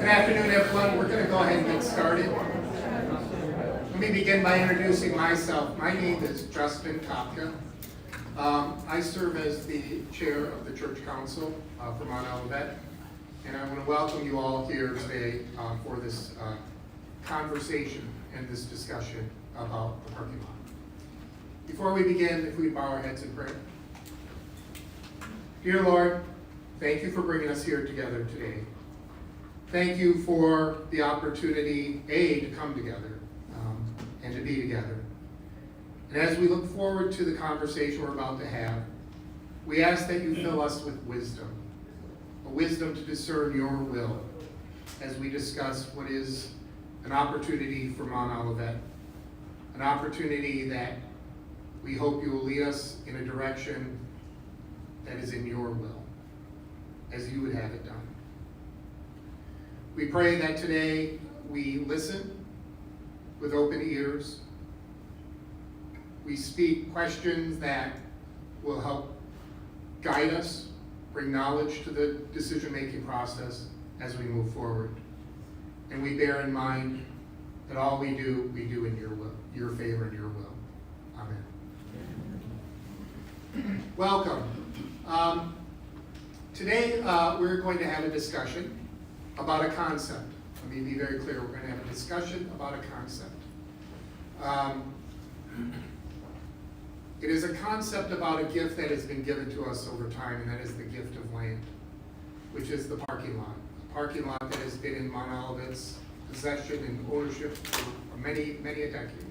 Good afternoon, everyone. We're going to go ahead and get started. Let me begin by introducing myself. My name is Justin Kopka. I serve as the chair of the Church Council for Mount Olivet, and I want to welcome you all here today for this conversation and this discussion about the parking lot. Before we begin, if we bow our heads in prayer. Dear Lord, thank you for bringing us here together today. Thank you for the opportunity, to come together and to be together. And as we look forward to the conversation we're about to have, we ask that you fill us with wisdom, a wisdom to discern your will as we discuss what is an opportunity for Mount Olivet, an opportunity that we hope you will lead us in a direction that is in your will, as you would have it done. We pray that today we listen with open ears. We speak questions that will help guide us, bring knowledge to the decision-making process as we move forward. And we bear in mind that all we do in your will, your favor and your will. Amen. Welcome. Today we're going to have a discussion about a concept. Let me be very clear. We're going to have a discussion about a concept. It is a concept about a gift that has been given to us over time, and that is the gift of land, which is the parking lot. A parking lot that has been in Mount Olivet's possession and ownership for many, many a decade.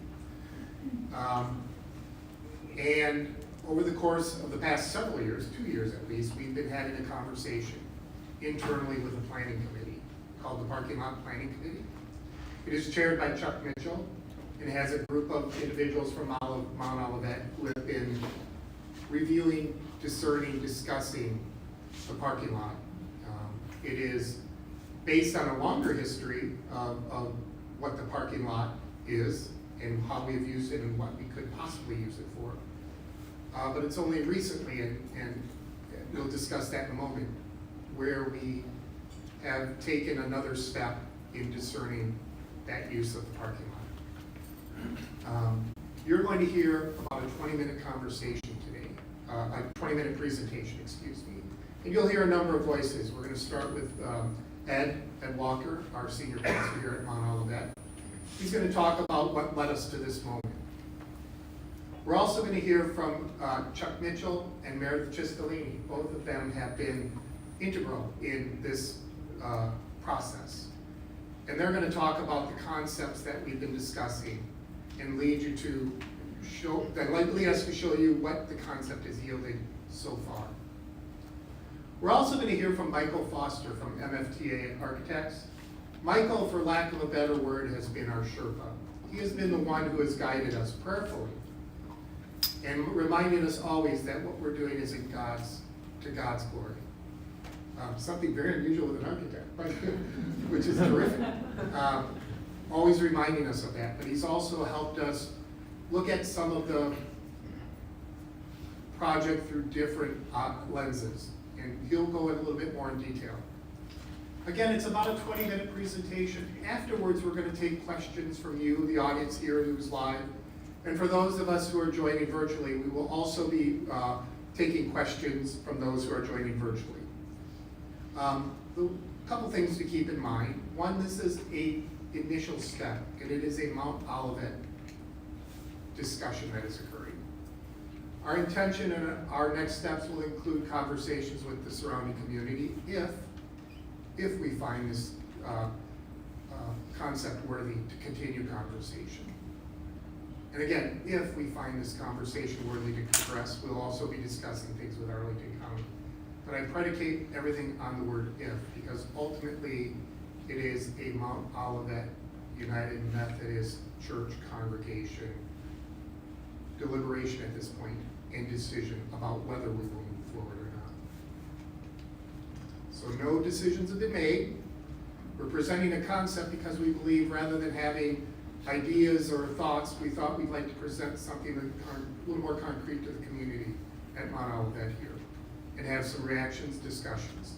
And over the course of the past several years, 2 years at least, we've been having a conversation internally with the planning committee called the Parking Lot Planning Committee. It is chaired by Chuck Mitchell and has a group of individuals from Mount Olivet who have been reviewing, discerning, discussing the parking lot. It is based on a longer history of what the parking lot is and how we've used it and what we could possibly use it for. But it's only recently, and we'll discuss that in a moment, where we have taken another step in discerning that use of the parking lot. You're going to hear about a 20-minute conversation today, a 20-minute presentation, excuse me. And you'll hear a number of voices. We're going to start with Ed Walker, our senior pastor here at Mount Olivet. He's going to talk about what led us to this moment. We're also going to hear from Chuck Mitchell and Meredith Cistolini. Both of them have been integral in this process. And they're going to talk about the concepts that we've been discussing and lead us to show you what the concept is yielding so far. We're also going to hear from Michael Foster from MFTA Architects. Michael, for lack of a better word, has been our Sherpa. He has been the one who has guided us prayerfully and reminding us always that what we're doing is to God's glory. Something very unusual with an architect, which is terrific. Always reminding us of that. But he's also helped us look at some of the project through different lenses. And he'll go in a little bit more in detail. Again, it's about a 20-minute presentation. Afterwards, we're going to take questions from you, the audience here who's live. And for those of us who are joining virtually, we will also be taking questions from those who are joining virtually. A couple things to keep in mind. One, this is an initial step, and it is a Mount Olivet discussion that is occurring. Our intention and our next steps will include conversations with the surrounding community if we find this concept worthy to continue conversation. And again, if we find this conversation worthy to progress, we'll also be discussing things with Arlington County. But I predicate everything on the word if, because ultimately it is a Mount Olivet United Methodist Church congregation deliberation at this point and decision about whether we will move forward or not. So no decisions have been made. We're presenting a concept because we believe rather than having ideas or thoughts, we thought we'd like to present something a little more concrete to the community at Mount Olivet here and have some reactions, discussions.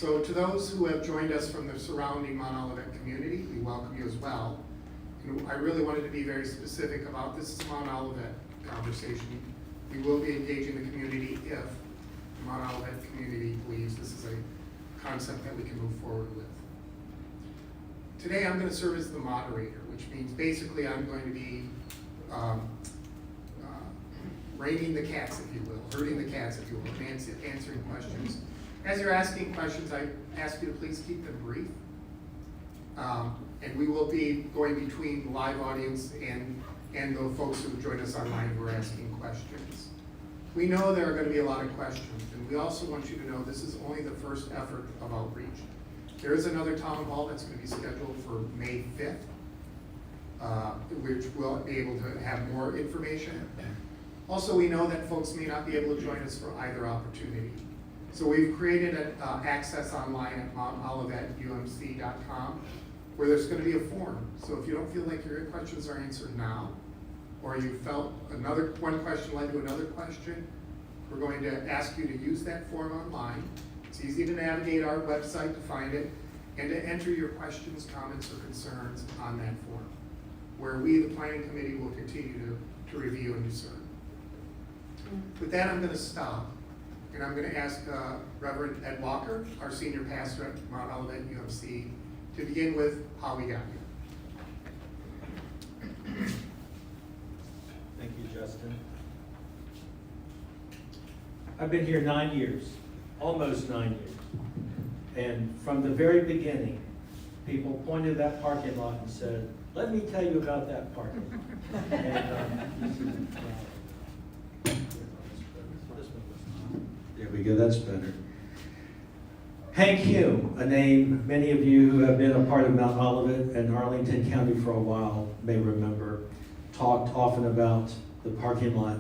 So to those who have joined us from the surrounding Mount Olivet community, we welcome you as well. And I really wanted to be very specific about this Mount Olivet conversation. We will be engaging the community if the Mount Olivet community believes this is a concept that we can move forward with. Today I'm going to serve as the moderator, which means basically I'm going to be reining the cats, if you will, herding the cats, if you will, and answering questions. As you're asking questions, I ask you to please keep them brief. And we will be going between the live audience and the folks who join us online who are asking questions. We know there are going to be a lot of questions, and we also want you to know this is only the first effort of outreach. There is another town hall that's going to be scheduled for May 5th, which will be able to have more information. Also, we know that folks may not be able to join us for either opportunity. So we've created an access online at montolivetumc.com where there's going to be a form. So if you don't feel like your questions are answered now, or you felt one question led to another question, we're going to ask you to use that form online. It's easy to navigate our website to find it and to enter your questions, comments, or concerns on that form, where we, the planning committee, will continue to review and discern. With that, I'm going to stop, and I'm going to ask Reverend Ed Walker, our senior pastor at Mount Olivet UMC, to begin with how we got here. Thank you, Justin. I've been here 9 years, almost 9 years. And from the very beginning, people pointed that parking lot and said, "Let me tell you about that parking lot." And, there we go, that's better. Hank Hume, a name many of you who have been a part of Mount Olivet and Arlington County for a while may remember, talked often about the parking lot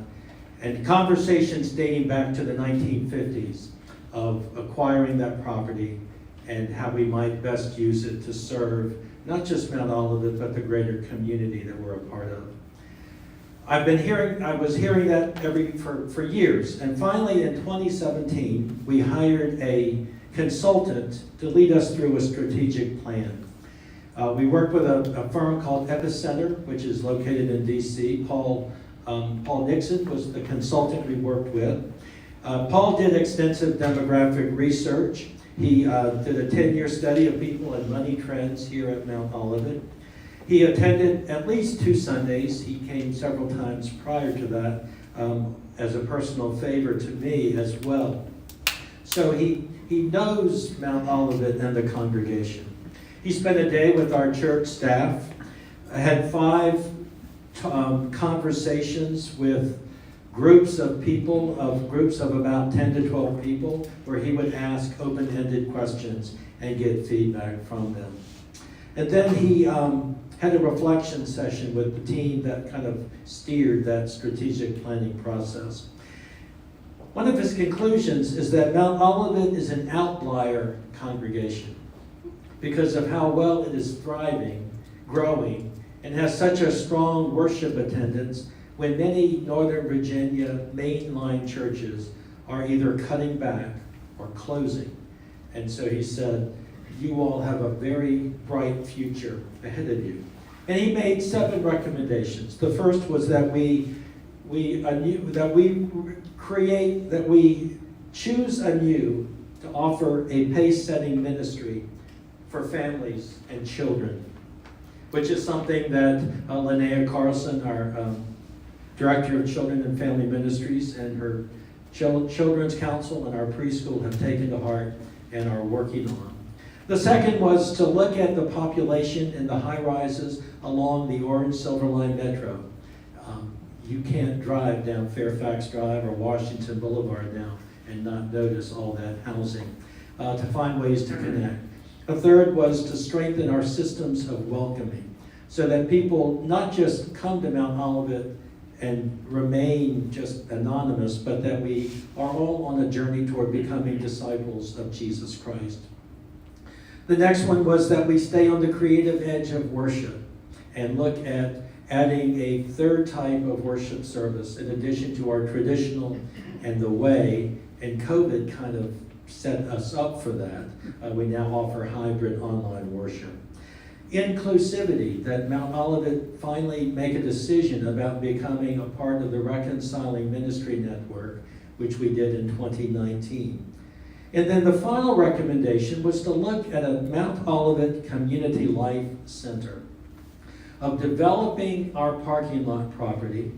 and conversations dating back to the 1950s of acquiring that property and how we might best use it to serve not just Mount Olivet, but the greater community that we're a part of. I was hearing that for years, and finally in 2017, we hired a consultant to lead us through a strategic plan. We worked with a firm called Epicenter, which is located in DC. Paul Nixon was the consultant we worked with. Paul did extensive demographic research. He did a 10-year study of people and money trends here at Mount Olivet. He attended at least 2 Sundays. He came several times prior to that as a personal favor to me as well. So he knows Mount Olivet and the congregation. He spent a day with our church staff, had 5 conversations with groups of people, groups of about 10 to 12 people, where he would ask open-ended questions and get feedback from them. And then he had a reflection session with the team that kind of steered that strategic planning process. One of his conclusions is that Mount Olivet is an outlier congregation because of how well it is thriving, growing, and has such a strong worship attendance when many Northern Virginia mainline churches are either cutting back or closing. And so he said, you all have a very bright future ahead of you. And he made 7 recommendations. The first was that we choose anew to offer a pace-setting ministry for families and children, which is something that Linnea Carlson, our Director of Children and Family Ministries, and her Children's Council and our preschool have taken to heart and are working on. The second was to look at the population in the high-rises along the Orange Silver Line Metro. You can't drive down Fairfax Drive or Washington Boulevard now and not notice all that housing, to find ways to connect. A third was to strengthen our systems of welcoming so that people not just come to Mount Olivet and remain just anonymous, but that we are all on a journey toward becoming disciples of Jesus Christ. The next one was that we stay on the creative edge of worship and look at adding a third type of worship service in addition to our traditional and the way, and COVID kind of set us up for that. We now offer hybrid online worship. Inclusivity, that Mount Olivet finally make a decision about becoming a part of the Reconciling Ministry Network, which we did in 2019. And then the final recommendation was to look at a Mount Olivet Community Life Center, of developing our parking lot property,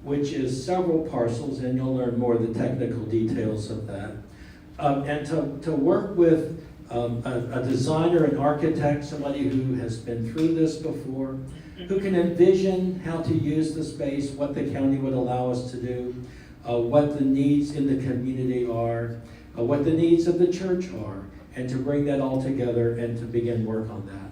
which is several parcels, and you'll learn more of the technical details of that, and to work with a designer, an architect, somebody who has been through this before, who can envision how to use the space, what the county would allow us to do, what the needs in the community are, what the needs of the church are, and to bring that all together and to begin work on that.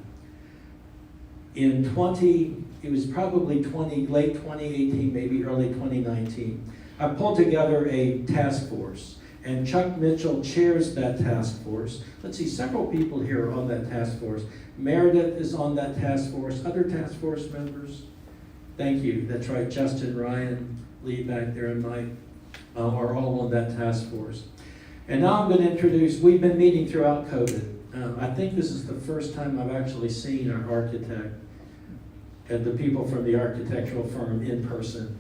It was probably late 2018, maybe early 2019, I pulled together a task force. And Chuck Mitchell chairs that task force. Let's see, several people here are on that task force. Meredith is on that task force. Other task force members? Thank you. That's right. Justin, Ryan, Lee back there, and Mike are all on that task force. And now I'm going to introduce, we've been meeting throughout COVID. I think this is the first time I've actually seen our architect and the people from the architectural firm in person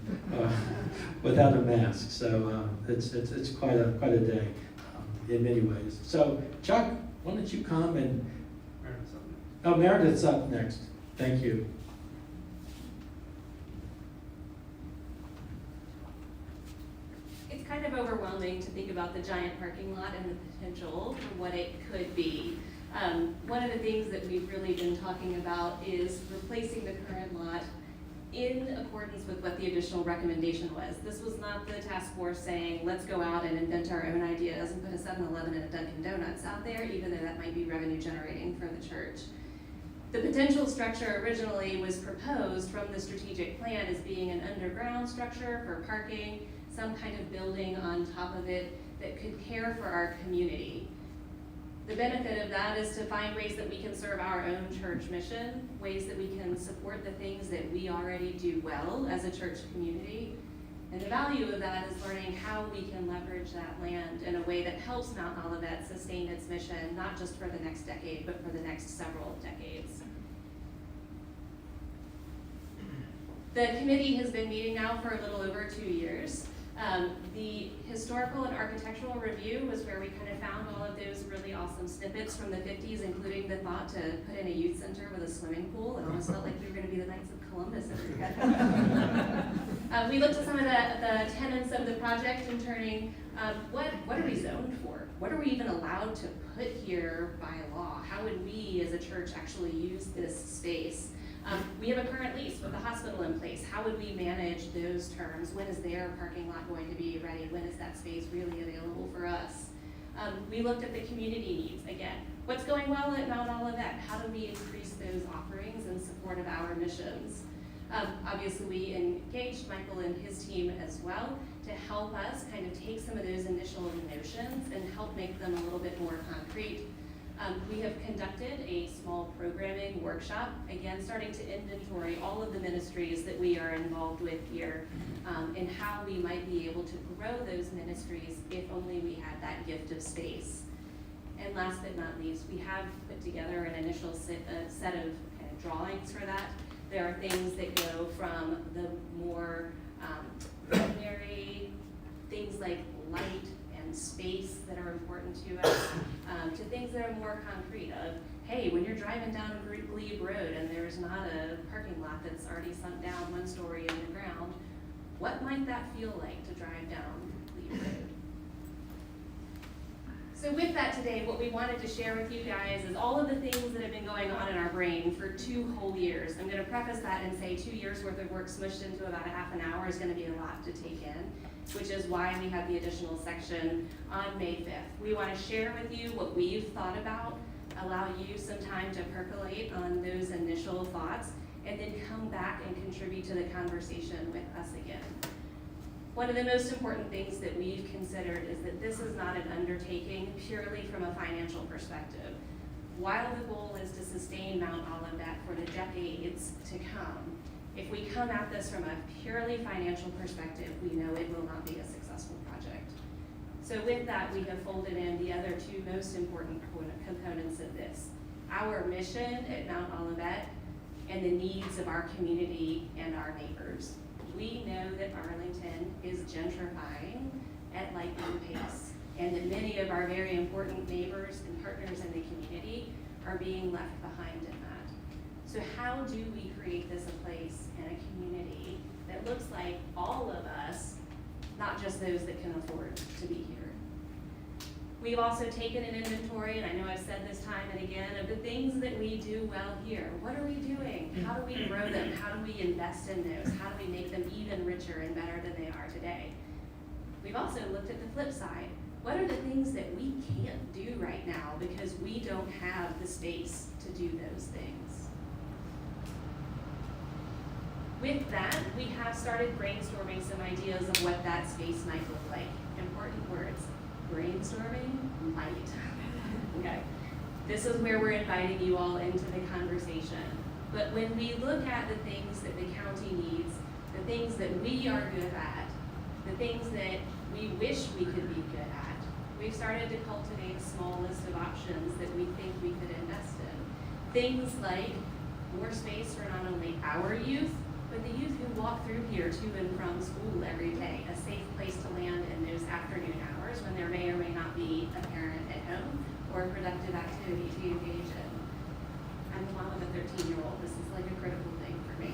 without a mask. So it's quite a day in many ways. So Chuck, why don't you come and, Meredith's up next. Thank you. It's kind of overwhelming to think about the giant parking lot and the potential for what it could be. One of the things that we've really been talking about is replacing the current lot in accordance with what the additional recommendation was. This was not the task force saying, let's go out and invent our own ideas and put a 7-Eleven and a Dunkin' Donuts out there, even though that might be revenue generating for the church. The potential structure originally was proposed from the strategic plan as being an underground structure for parking, some kind of building on top of it that could care for our community. The benefit of that is to find ways that we can serve our own church mission, ways that we can support the things that we already do well as a church community. And the value of that is learning how we can leverage that land in a way that helps Mount Olivet sustain its mission, not just for the next decade, but for the next several decades. The committee has been meeting now for a little over 2 years. The historical and architectural review was where we kind of found all of those really awesome snippets from the 50s, including the thought to put in a youth center with a swimming pool. It almost felt like we were going to be the Knights of Columbus. We looked at some of the tenets of the project and turning, what are we zoned for? What are we even allowed to put here by law? How would we as a church actually use this space? We have a current lease with the hospital in place. How would we manage those terms? When is their parking lot going to be ready? When is that space really available for us? We looked at the community needs again. What's going well at Mount Olivet? How do we increase those offerings in support of our missions? Obviously, we engaged Michael and his team as well to help us kind of take some of those initial notions and help make them a little bit more concrete. We have conducted a small programming workshop, again, starting to inventory all of the ministries that we are involved with here and how we might be able to grow those ministries if only we had that gift of space. And last but not least, we have put together an initial set of kind of drawings for that. There are things that go from the more ordinary things like light and space that are important to us, to things that are more concrete of, hey, when you're driving down Glebe Road and there's not a parking lot that's already sunk down 1 story in the ground, what might that feel like to drive down Glebe Road? So with that today, what we wanted to share with you guys is all of the things that have been going on in our brain for 2 whole years. I'm going to preface that and say 2 years worth of work smushed into about a half an hour is going to be a lot to take in, which is why we have the additional section on May 5th. We want to share with you what we've thought about, allow you some time to percolate on those initial thoughts, and then come back and contribute to the conversation with us again. One of the most important things that we've considered is that this is not an undertaking purely from a financial perspective. While the goal is to sustain Mount Olivet for the decades to come, if we come at this from a purely financial perspective, we know it will not be a successful project. So with that, we have folded in the other two most important components of this. Our mission at Mount Olivet and the needs of our community and our neighbors. We know that Arlington is gentrifying at lightning pace, and that many of our very important neighbors and partners in the community are being left behind in that. So how do we create this a place and a community that looks like all of us, not just those that can afford to be here? We've also taken an inventory, and I know I've said this time and again, of the things that we do well here. What are we doing? How do we grow them? How do we invest in those? How do we make them even richer and better than they are today? We've also looked at the flip side. What are the things that we can't do right now because we don't have the space to do those things? With that, we have started brainstorming some ideas of what that space might look like. Important words. Brainstorming might. Okay. This is where we're inviting you all into the conversation. But when we look at the things that the county needs, the things that we are good at, the things that we wish we could be good at, we've started to cultivate a small list of options that we think we could invest in. Things like more space for not only our youth, but the youth who walk through here to and from school every day, a safe place to land in those afternoon hours when there may or may not be a parent at home or a productive activity to engage in. I'm the mom of a 13-year-old. This is like a critical thing for me.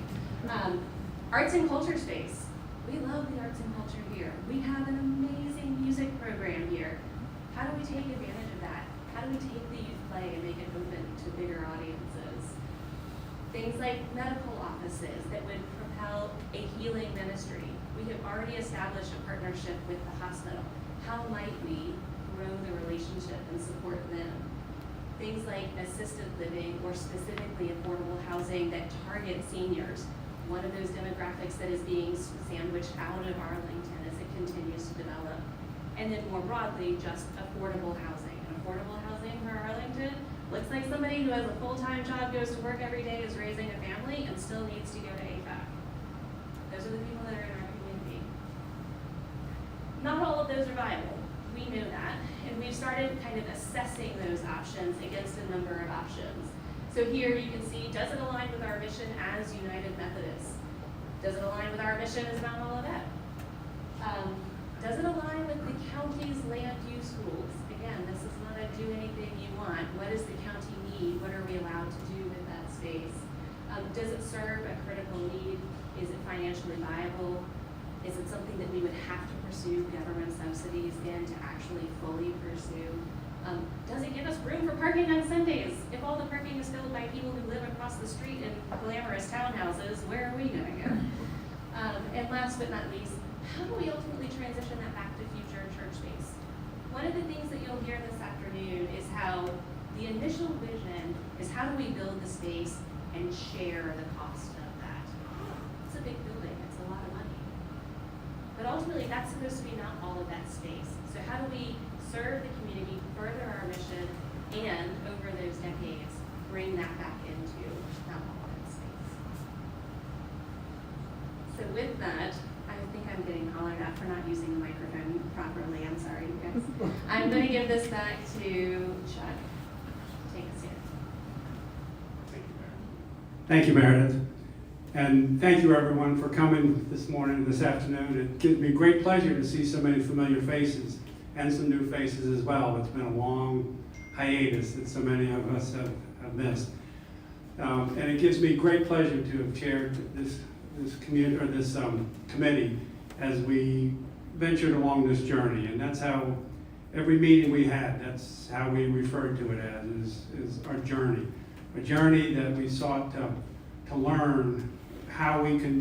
Arts and culture space. We love the arts and culture here. We have an amazing music program here. How do we take advantage of that? How do we take the youth play and make it open to bigger audiences? Things like medical offices that would propel a healing ministry. We have already established a partnership with the hospital. How might we grow the relationship and support them? Things like assisted living or specifically affordable housing that target seniors. One of those demographics that is being sandwiched out of Arlington as it continues to develop. And then more broadly, just affordable housing. And affordable housing for Arlington looks like somebody who has a full-time job, goes to work every day, is raising a family, and still needs to go to AFAC. Those are the people that are in our community. Not all of those are viable. We know that. And we've started kind of assessing those options against a number of options. So here you can see, does it align with our mission as United Methodists? Does it align with our mission as Mount Olivet? Does it align with the county's land use rules? Again, this is not a do anything you want. What does the county need? What are we allowed to do with that space? Does it serve a critical need? Is it financially viable? Is it something that we would have to pursue government subsidies in to actually fully pursue? Does it give us room for parking on Sundays? If all the parking is filled by people who live across the street in glamorous townhouses, where are we gonna go? And last but not least, how do we ultimately transition that back to future church space? One of the things that you'll hear this afternoon is how the initial vision is how do we build the space and share the cost of that. It's a big building, it's a lot of money. But ultimately, that's supposed to be not all of that space. So how do we serve the community, further our mission, and over those decades, bring that back into Mount Olivet space? So with that, I think I'm getting hollered at for not using the microphone properly. I'm sorry, you guys. I'm going to give this back to Chuck. Take us here. Thank you, Meredith. And thank you, everyone, for coming this morning, this afternoon. It gives me great pleasure to see so many familiar faces and some new faces as well. It's been a long hiatus that so many of us have missed. And it gives me great pleasure to have chaired this committee as we ventured along this journey. And that's how every meeting we had, that's how we referred to it as, is our journey. A journey that we sought to learn how we can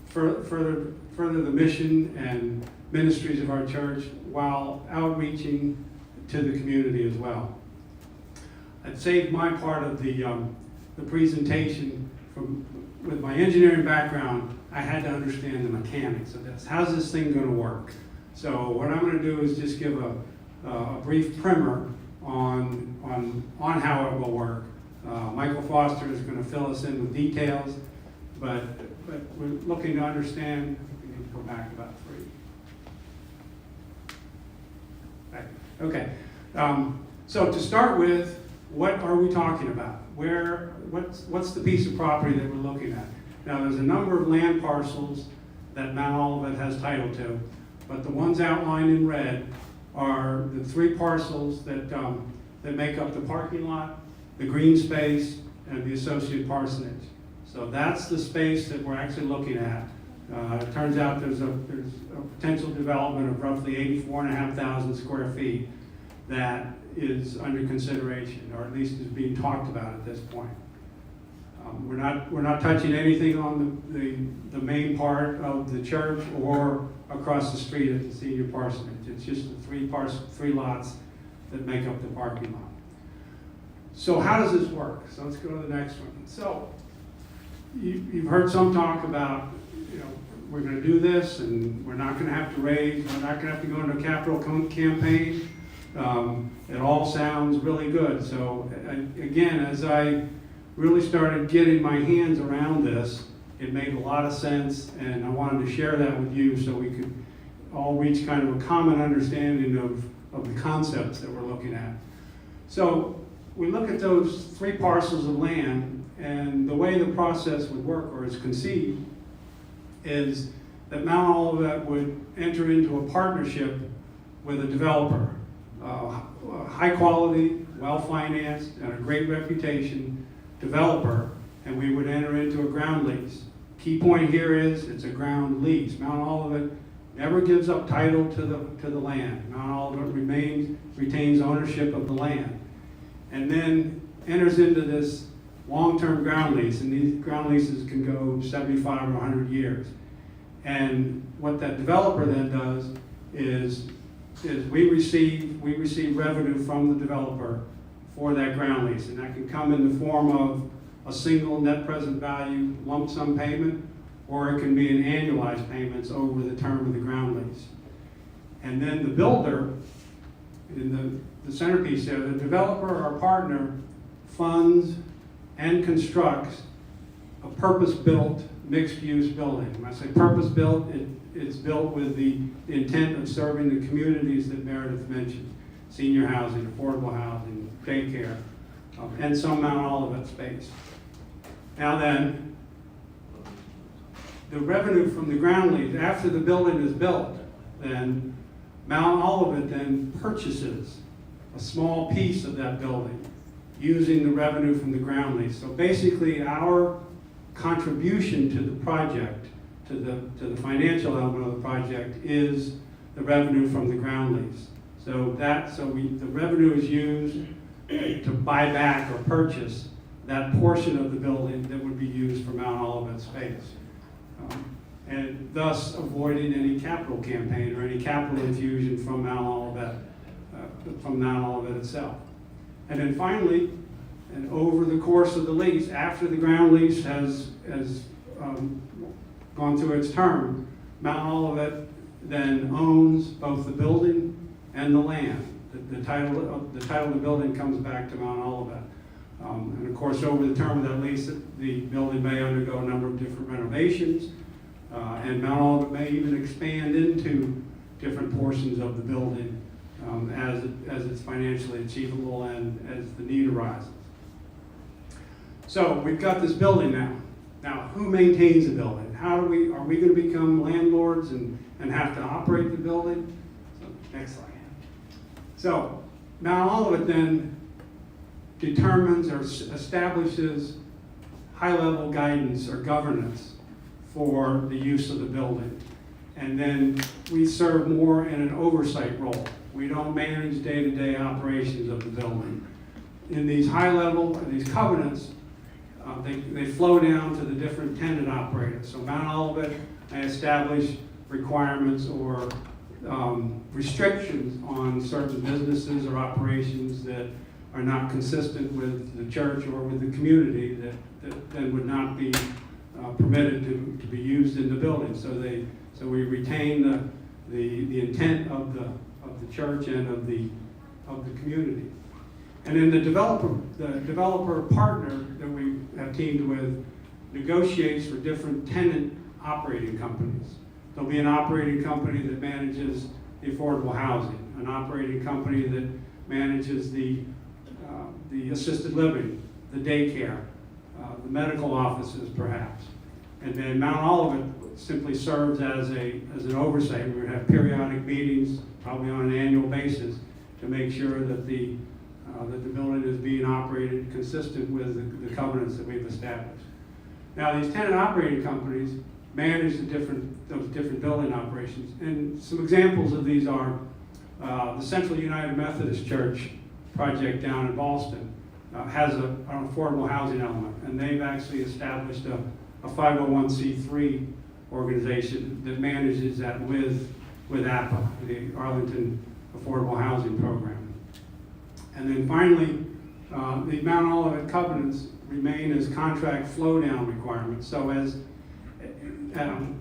further the mission and ministries of our church while outreaching to the community as well. I'd saved my part of the presentation with my engineering background. I had to understand the mechanics of this. How's this thing going to work? So what I'm going to do is just give a brief primer on how it will work. Michael Foster is going to fill us in with details, but we're looking to understand. We need to go back about 3. Okay. So to start with, what are we talking about? What's the piece of property that we're looking at? Now, there's a number of land parcels that Mount Olivet has title to, but the ones outlined in red are the 3 parcels that make up the parking lot, the green space, and the associated parsonage. So that's the space that we're actually looking at. It turns out there's a potential development of roughly 84,500 square feet that is under consideration, or at least is being talked about at this point. We're not touching anything on the main part of the church or across the street at the senior parsonage. It's just the 3 lots that make up the parking lot. So how does this work? So let's go to the next one. So you've heard some talk about, we're going to do this and we're not going to have to raise, we're not going to have to go into a capital campaign. It all sounds really good. So again, as I really started getting my hands around this, it made a lot of sense, and I wanted to share that with you so we could all reach kind of a common understanding of the concepts that we're looking at. So we look at those 3 parcels of land, and the way the process would work, or is conceived, is that Mount Olivet would enter into a partnership with a developer, high quality, well-financed, and a great reputation developer, and we would enter into a ground lease. Key point here is it's a ground lease. Mount Olivet never gives up title to the land. Mount Olivet retains ownership of the land, and then enters into this long-term ground lease, and these ground leases can go 75 or 100 years. And what that developer then does is we receive revenue from the developer for that ground lease, and that can come in the form of a single net present value lump sum payment, or it can be in annualized payments over the term of the ground lease. And then the builder, in the centerpiece there, the developer or partner funds and constructs a purpose-built mixed-use building. When I say purpose-built, it's built with the intent of serving the communities that Meredith mentioned: senior housing, affordable housing, daycare, and some Mount Olivet space. Now then, the revenue from the ground lease, after the building is built, then Mount Olivet then purchases a small piece of that building using the revenue from the ground lease. So basically, our contribution to the project, to the financial element of the project, is the revenue from the ground lease. So the revenue is used to buy back or purchase that portion of the building that would be used for Mount Olivet space, and thus avoiding any capital campaign or any capital infusion from Mount Olivet itself. And then finally, and over the course of the lease, after the ground lease has gone through its term, Mount Olivet then owns both the building and the land. The title of the building comes back to Mount Olivet. And of course, over the term of that lease, the building may undergo a number of different renovations, and Mount Olivet may even expand into different portions of the building as it's financially achievable and as the need arises. So we've got this building now. Now, who maintains the building? Are we going to become landlords and have to operate the building? So, next slide. So Mount Olivet then determines or establishes high-level guidance or governance for the use of the building. And then we serve more in an oversight role. We don't manage day-to-day operations of the building. In these these covenants, they flow down to the different tenant operators. So Mount Olivet may establish requirements or restrictions on certain businesses or operations that are not consistent with the church or with the community that then would not be permitted to be used in the building. So we retain the intent of the church and of the community. And then the developer partner that we have teamed with negotiates for different tenant operating companies. There'll be an operating company that manages the affordable housing, an operating company that manages the assisted living, the daycare, the medical offices perhaps. And then Mount Olivet simply serves as an oversight. We would have periodic meetings, probably on an annual basis, to make sure that the building is being operated consistent with the covenants that we've established. Now, these tenant operating companies manage those different building operations. And some examples of these are the Central United Methodist Church project down in Ballston has an affordable housing element, and they've actually established a 501c3 organization that manages that with APA, the Arlington Affordable Housing Program. And then finally, the Mount Olivet covenants remain as contract flow down requirements. So as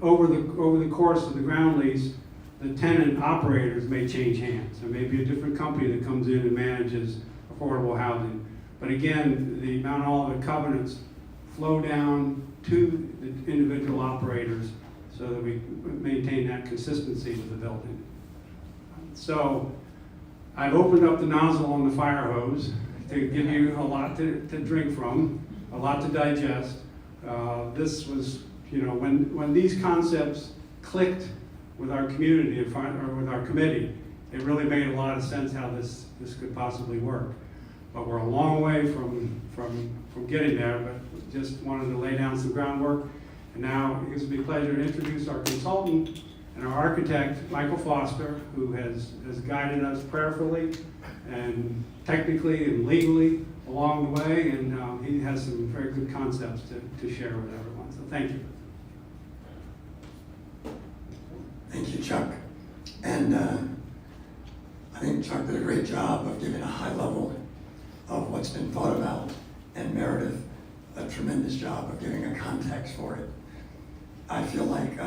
over the course of the ground lease, the tenant operators may change hands. There may be a different company that comes in and manages affordable housing. But again, the Mount Olivet covenants flow down to the individual operators so that we maintain that consistency with the building. So I've opened up the nozzle on the fire hose to give you a lot to drink from, a lot to digest. This was, when these concepts clicked with our community or with our committee, it really made a lot of sense how this could possibly work. But we're a long way from getting there, but just wanted to lay down some groundwork. And now it gives me pleasure to introduce our consultant and our architect, Michael Foster, who has guided us prayerfully and technically and legally along the way, and he has some very good concepts to share with everyone. So thank you. Thank you, Chuck. And I think Chuck did a great job of giving a high level of what's been thought about, and Meredith a tremendous job of giving a context for it. I feel like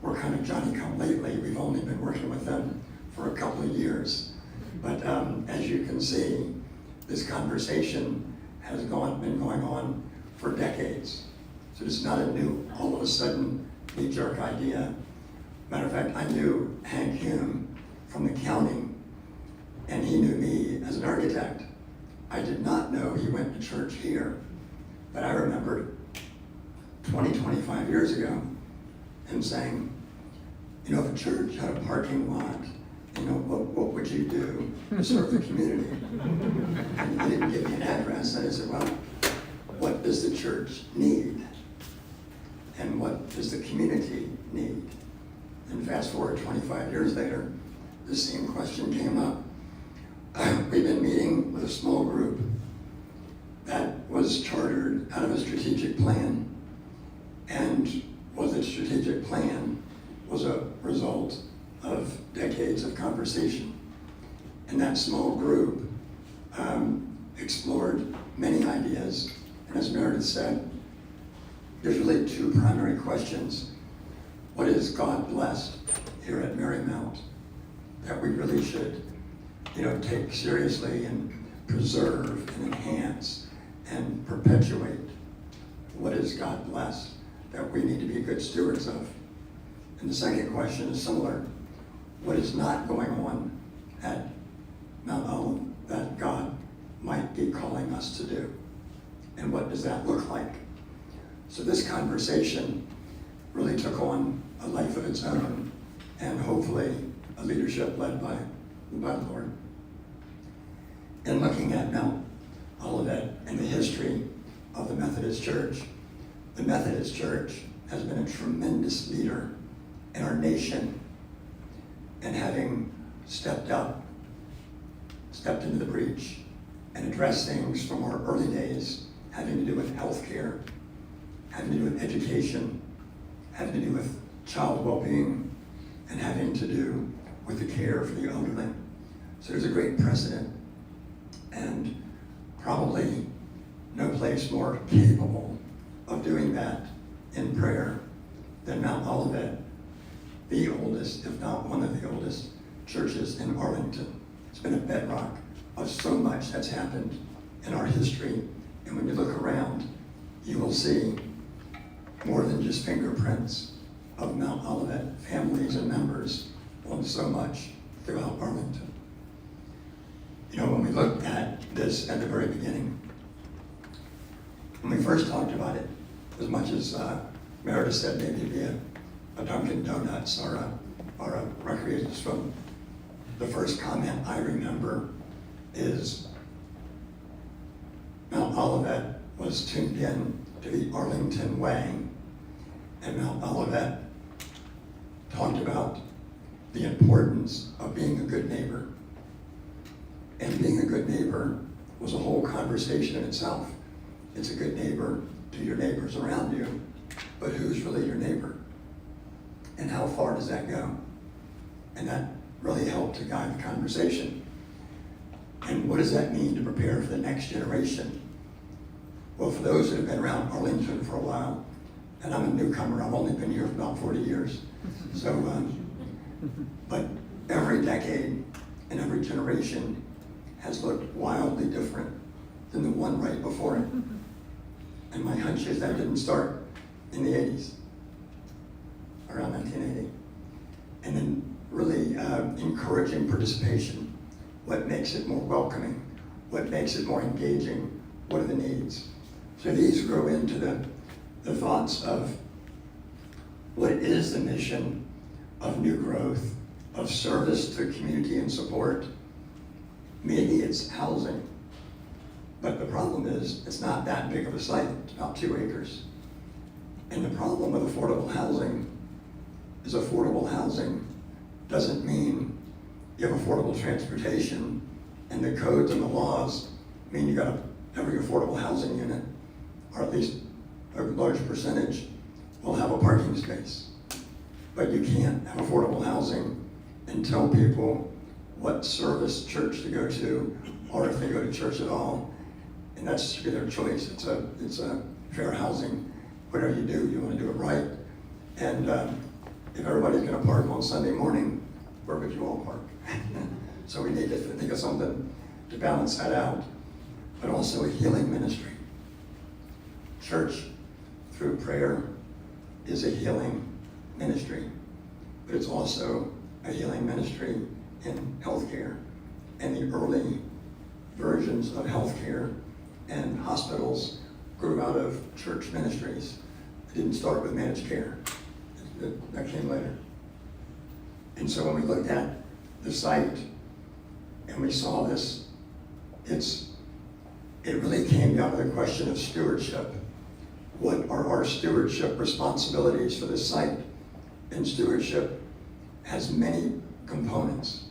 we're kind of Johnny-come-lately. We've only been working with them for a couple of years. But as you can see, this conversation has been going on for decades. So it's not a new, all of a sudden, knee-jerk idea. Matter of fact, I knew Hank Hume from the county, and he knew me as an architect. I did not know he went to church here, but I remember 25 years ago, him saying, if a church had a parking lot, what would you do to serve the community? And he didn't give me an address, and I said, well, what does the church need? And what does the community need? And fast forward 25 years later, the same question came up. We've been meeting with a small group that was chartered out of a strategic plan, and what the strategic plan was a result of decades of conversation. And that small group explored many ideas, and as Meredith said, there's really two primary questions. What is God blessed here at Marymount that we really should take seriously and preserve and enhance and perpetuate? What is God blessed that we need to be good stewards of? And the second question is similar. What is not going on at Mount Olivet that God might be calling us to do? And what does that look like? So this conversation really took on a life of its own, and hopefully a leadership led by the Lord. In looking at Mount Olivet and the history of the Methodist Church has been a tremendous leader in our nation, and having stepped into the breach and addressed things from our early days, having to do with healthcare, having to do with education, having to do with child well-being, and having to do with the care for the elderly. So there's a great precedent, and probably no place more capable of doing that in prayer than Mount Olivet, the oldest, if not one of the oldest churches in Arlington. It's been a bedrock of so much that's happened in our history, and when you look around, you will see more than just fingerprints of Mount Olivet families and members on so much throughout Arlington. You know, when we looked at this at the very beginning, when we first talked about it, as much as Meredith said maybe it'd be a Dunkin' Donuts or a recreation swim, the first comment I remember is Mount Olivet was tuned in to the Arlington way, and Mount Olivet talked about the importance of being a good neighbor. And being a good neighbor was a whole conversation in itself. It's a good neighbor to your neighbors around you, but who's really your neighbor? And how far does that go? And that really helped to guide the conversation. And what does that mean to prepare for the next generation? Well, for those that have been around Arlington for a while, and I'm a newcomer, I've only been here for about 40 years. So, but every decade and every generation has looked wildly different than the one right before it. And my hunch is that didn't start in the 80s, around 1980. And then really encouraging participation. What makes it more welcoming? What makes it more engaging? What are the needs? So these grow into the thoughts of what is the mission of new growth, of service to community and support. Maybe it's housing, but the problem is it's not that big of a site, it's about 2 acres. And the problem with affordable housing is affordable housing doesn't mean you have affordable transportation, and the codes and the laws mean you got every affordable housing unit, or at least a large percentage, will have a parking space. But you can't have affordable housing and tell people what service church to go to, or if they go to church at all. And that should be their choice. It's a fair housing. Whatever you do, you want to do it right. And if everybody's going to park on Sunday morning, where would you all park? So we need to think of something to balance that out. But also a healing ministry. Church, through prayer, is a healing ministry. But it's also a healing ministry in healthcare. And the early versions of healthcare and hospitals grew out of church ministries. It didn't start with managed care. That came later. And so when we looked at the site and we saw this, it really came down to the question of stewardship. What are our stewardship responsibilities for this site? And stewardship has many components.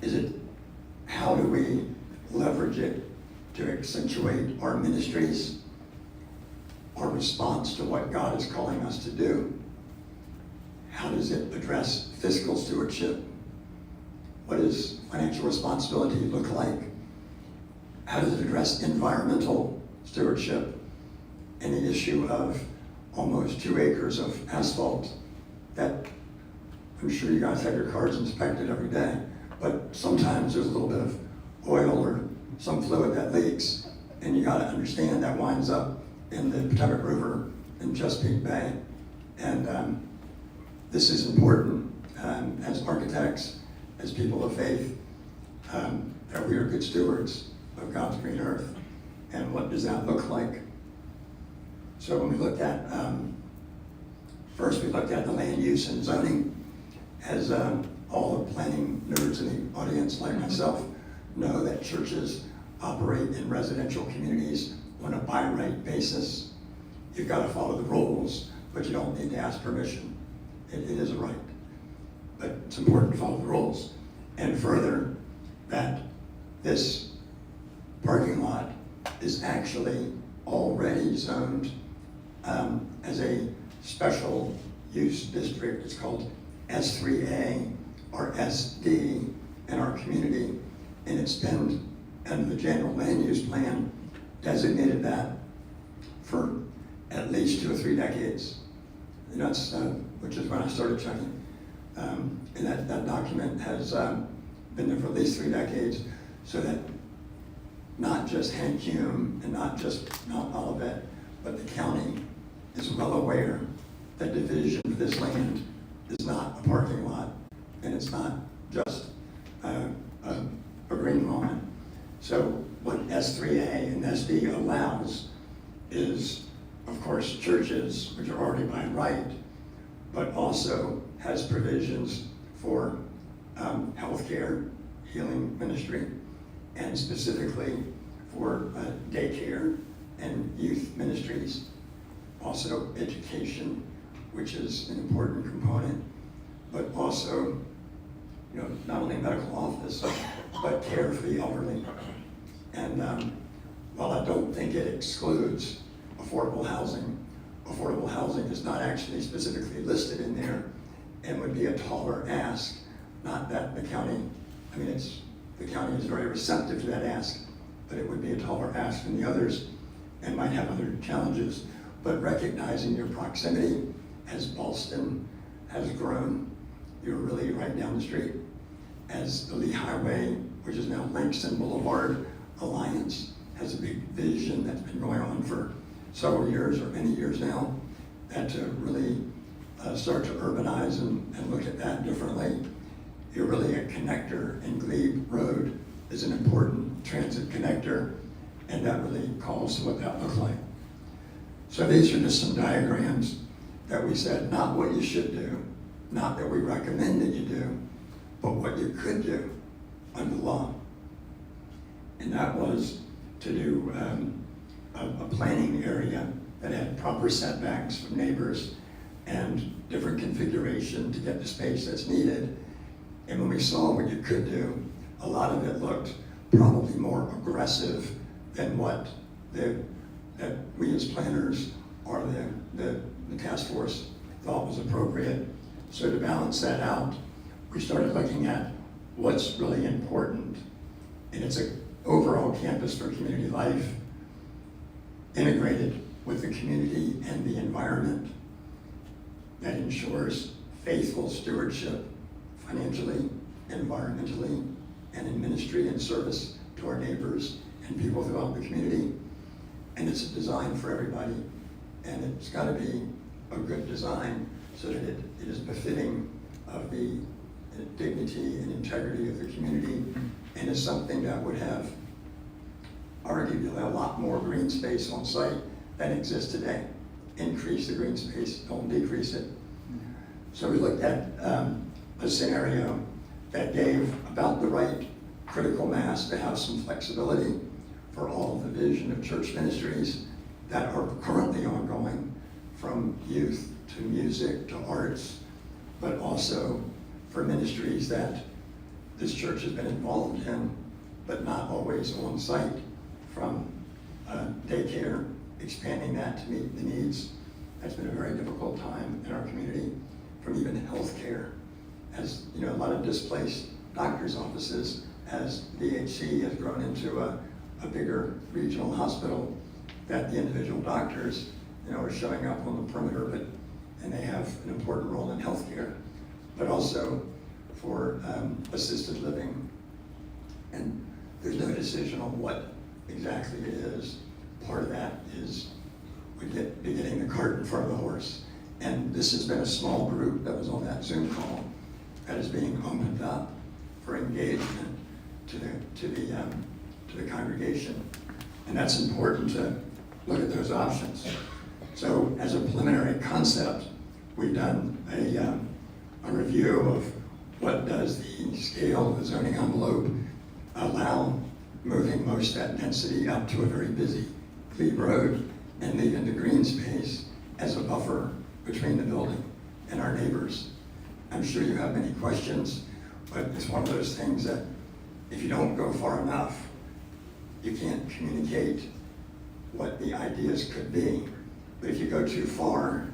Is it how do we leverage it to accentuate our ministries, our response to what God is calling us to do? How does it address fiscal stewardship? What does financial responsibility look like? How does it address environmental stewardship and the issue of almost 2 acres of asphalt that I'm sure you guys have your cars inspected every day, but sometimes there's a little bit of oil or some fluid that leaks, and you gotta understand that winds up in the Potomac River in Chesapeake Bay. And this is important as architects, as people of faith, that we are good stewards of God's green earth. And what does that look like? So when we looked at, first we looked at the land use and zoning, as all the planning nerds in the audience like myself know that churches operate in residential communities on a by right basis. You've got to follow the rules, but you don't need to ask permission. It is a right, but it's important to follow the rules. And further, that this parking lot is actually already zoned as a special use district. It's called S3A or SD in our community, and it's been under the general land use plan designated that for at least 2 or 3 decades. And that's which is when I started checking. And that document has been there for at least 3 decades, so that not just Hank Hume and not just Mount Olivet, but the county is well aware that division of this land is not a parking lot, and it's not just a green S3A and SD allows is, of course, churches, which are already by right, but also has provisions for healthcare, healing ministry, and specifically for daycare and youth ministries. Also education, which is an important component, but also, not only medical office, but care for the elderly. And while I don't think it excludes affordable housing is not actually specifically listed in there and would be a taller ask. Not that the county is very receptive to that ask, but it would be a taller ask than the others and might have other challenges. But recognizing your proximity, as Ballston has grown, you're really right down the street. As the Lee Highway, which is now Langston Boulevard Alliance, has a big vision that's been going on for several years or many years now, that to really start to urbanize and look at that differently. You're really a connector, and Glebe Road is an important transit connector, and that really calls to what that looks like. So these are just some diagrams that we said, not what you should do, not that we recommend that you do, but what you could do under law. And that was to do a planning area that had proper setbacks from neighbors and different configuration to get the space that's needed. And when we saw what you could do, a lot of it looked probably more aggressive than what that we as planners or the task force thought was appropriate. So to balance that out, we started looking at what's really important. And it's an overall campus for community life, integrated with the community and the environment, that ensures faithful stewardship financially, environmentally, and in ministry and service to our neighbors and people throughout the community. And it's a design for everybody. And it's got to be a good design so that it is befitting of the dignity and integrity of the community, and is something that would have arguably a lot more green space on site than exists today. Increase the green space, don't decrease it. So we looked at a scenario that gave about the right critical mass to have some flexibility for all of the vision of church ministries that are currently ongoing, from youth to music to arts, but also for ministries that this church has been involved in, but not always on site, from daycare, expanding that to meet the needs. That's been a very difficult time in our community, from even healthcare, as a lot of displaced doctors' offices, as DHC has grown into a bigger regional hospital, that the individual doctors, are showing up on the perimeter, and they have an important role in healthcare, but also for assisted living. And there's no decision on what exactly it is. Part of that is we get getting the cart in front of the horse. And this has been a small group that was on that Zoom call that is being opened up for engagement to the congregation. And that's important to look at those options. So as a preliminary concept, we've done a review of what does the scale of the zoning envelope allow, moving most of that density up to a very busy Glebe Road and leaving the green space as a buffer between the building and our neighbors. I'm sure you have many questions, but it's one of those things that if you don't go far enough, you can't communicate what the ideas could be. But if you go too far,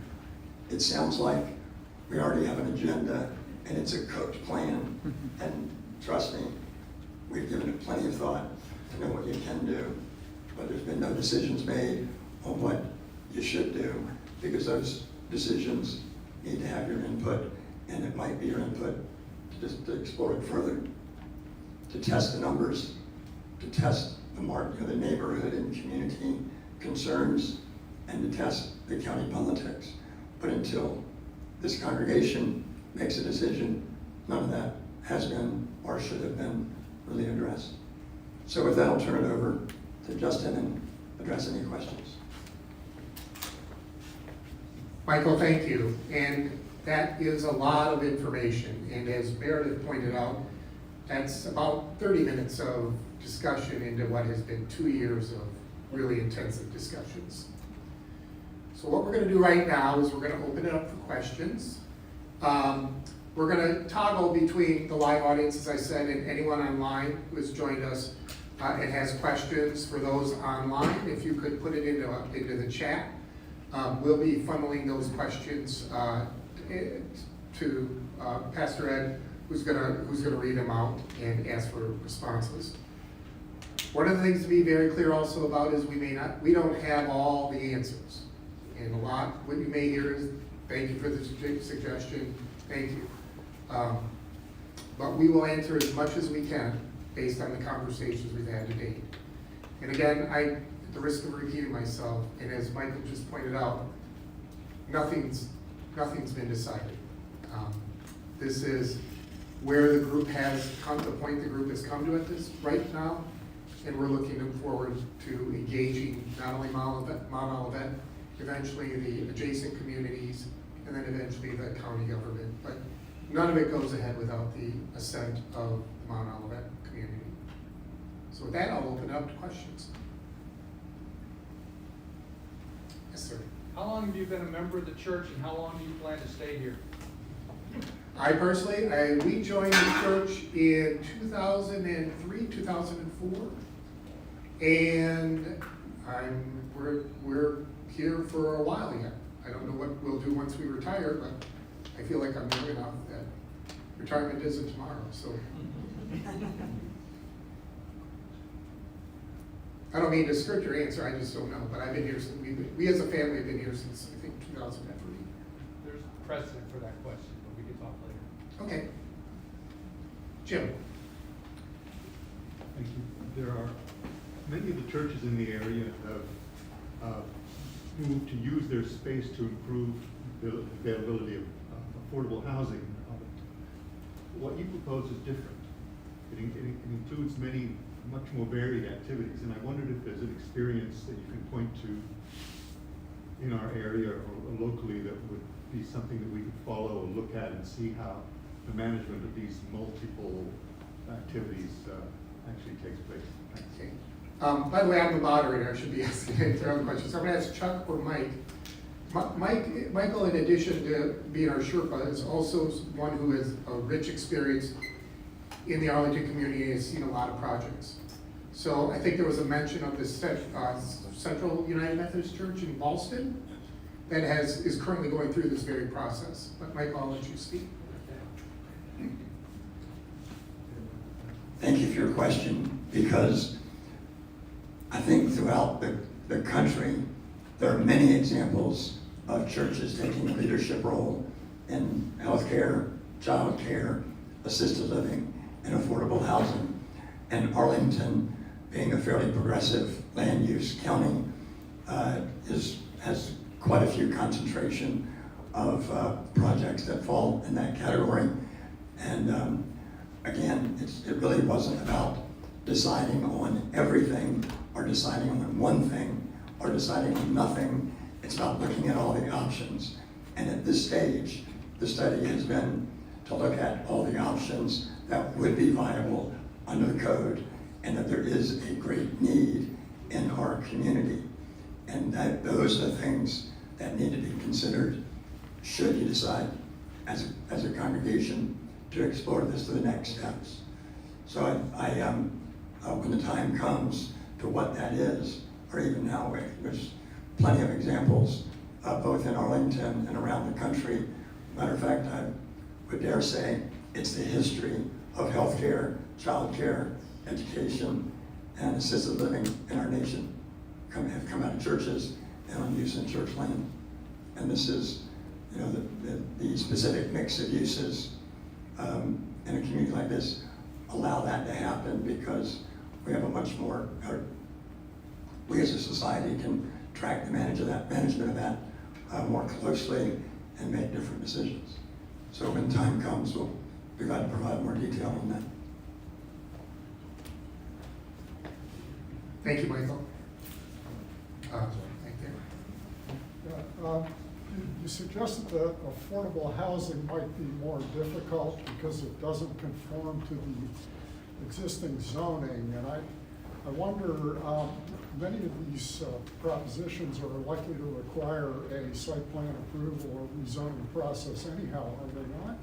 it sounds like we already have an agenda and it's a cooked plan. And trust me, we've given it plenty of thought to know what you can do, but there's been no decisions made on what you should do, because those decisions need to have your input, and it might be your input to explore it further, to test the numbers, to test the neighborhood and community concerns, and to test the county politics. But until this congregation makes a decision, none of that has been or should have been really addressed. So with that, I'll turn it over to Justin and address any questions. Michael, thank you. And that is a lot of information. And as Meredith pointed out, that's about 30 minutes of discussion into what has been 2 years of really intensive discussions. So what we're going to do right now is we're going to open it up for questions. We're going to toggle between the live audience, as I said, and anyone online who has joined us and has questions. For those online, if you could put it into the chat. We'll be funneling those questions to Pastor Ed, who's gonna read them out and ask for responses. One of the things to be very clear also about is we don't have all the answers. And a lot, what you may hear is, thank you for the suggestion, thank you. But we will answer as much as we can based on the conversations we've had to date. And again, at the risk of repeating myself, and as Michael just pointed out, nothing's been decided. This is where the group has come, the point the group has come to at this right now, and we're looking forward to engaging not only Mount Olivet, eventually the adjacent communities, and then eventually the county government. But none of it goes ahead without the assent of the Mount Olivet community. So with that, I'll open it up to questions. Yes, sir. How long have you been a member of the church, and how long do you plan to stay here? I personally, we joined the church in 2003, 2004, and we're here for a while yet. I don't know what we'll do once we retire, but I feel like I'm young enough that retirement isn't tomorrow, so. I don't mean to skirt your answer, I just don't know, but I've been here since, we as a family have been here since, I think, 2003. There's precedent for that question, but we can talk later. Okay. Jim? Thank you. There are, many of the churches in the area have moved to use their space to improve the availability of affordable housing. What you propose is different. It includes many much more varied activities, and I wondered if there's an experience that you can point to in our area or locally that would be something that we could follow or look at and see how the management of these multiple activities actually takes place. Thanks. Okay. By the way, I'm the moderator, I should be asking their own questions. So I'm gonna ask Chuck or Mike. Michael, in addition to being our Sherpa, is also one who has a rich experience in the Arlington community and has seen a lot of projects. So I think there was a mention of the Central United Methodist Church in Ballston that is currently going through this very process. But Michael, I'll let you speak. Thank you for your question, because I think throughout the country, there are many examples of churches taking a leadership role in healthcare, childcare, assisted living, and affordable housing. And Arlington, being a fairly progressive land use county, has quite a few concentration of projects that fall in that category. And again, it really wasn't about deciding on everything or deciding on one thing or deciding on nothing. It's about looking at all the options. And at this stage, the study has been to look at all the options that would be viable under the code, and that there is a great need in our community. And that those are the things that need to be considered should you decide as a congregation to explore this to the next steps. So when the time comes to what that is, or even now, there's plenty of examples, both in Arlington and around the country. Matter of fact, I would dare say it's the history of healthcare, childcare, education, and assisted living in our nation have come out of churches and on use in church land. And this is, the specific mix of uses in a community like this allow that to happen because we have a much more, we as a society can track the management of that more closely and make different decisions. So when time comes, we'll be glad to provide more detail on that. Thank you, Michael. Thank you. Yeah, you suggested that affordable housing might be more difficult because it doesn't conform to the existing zoning, and I wonder, many of these propositions are likely to require a site plan approval or rezoning process anyhow, are they not?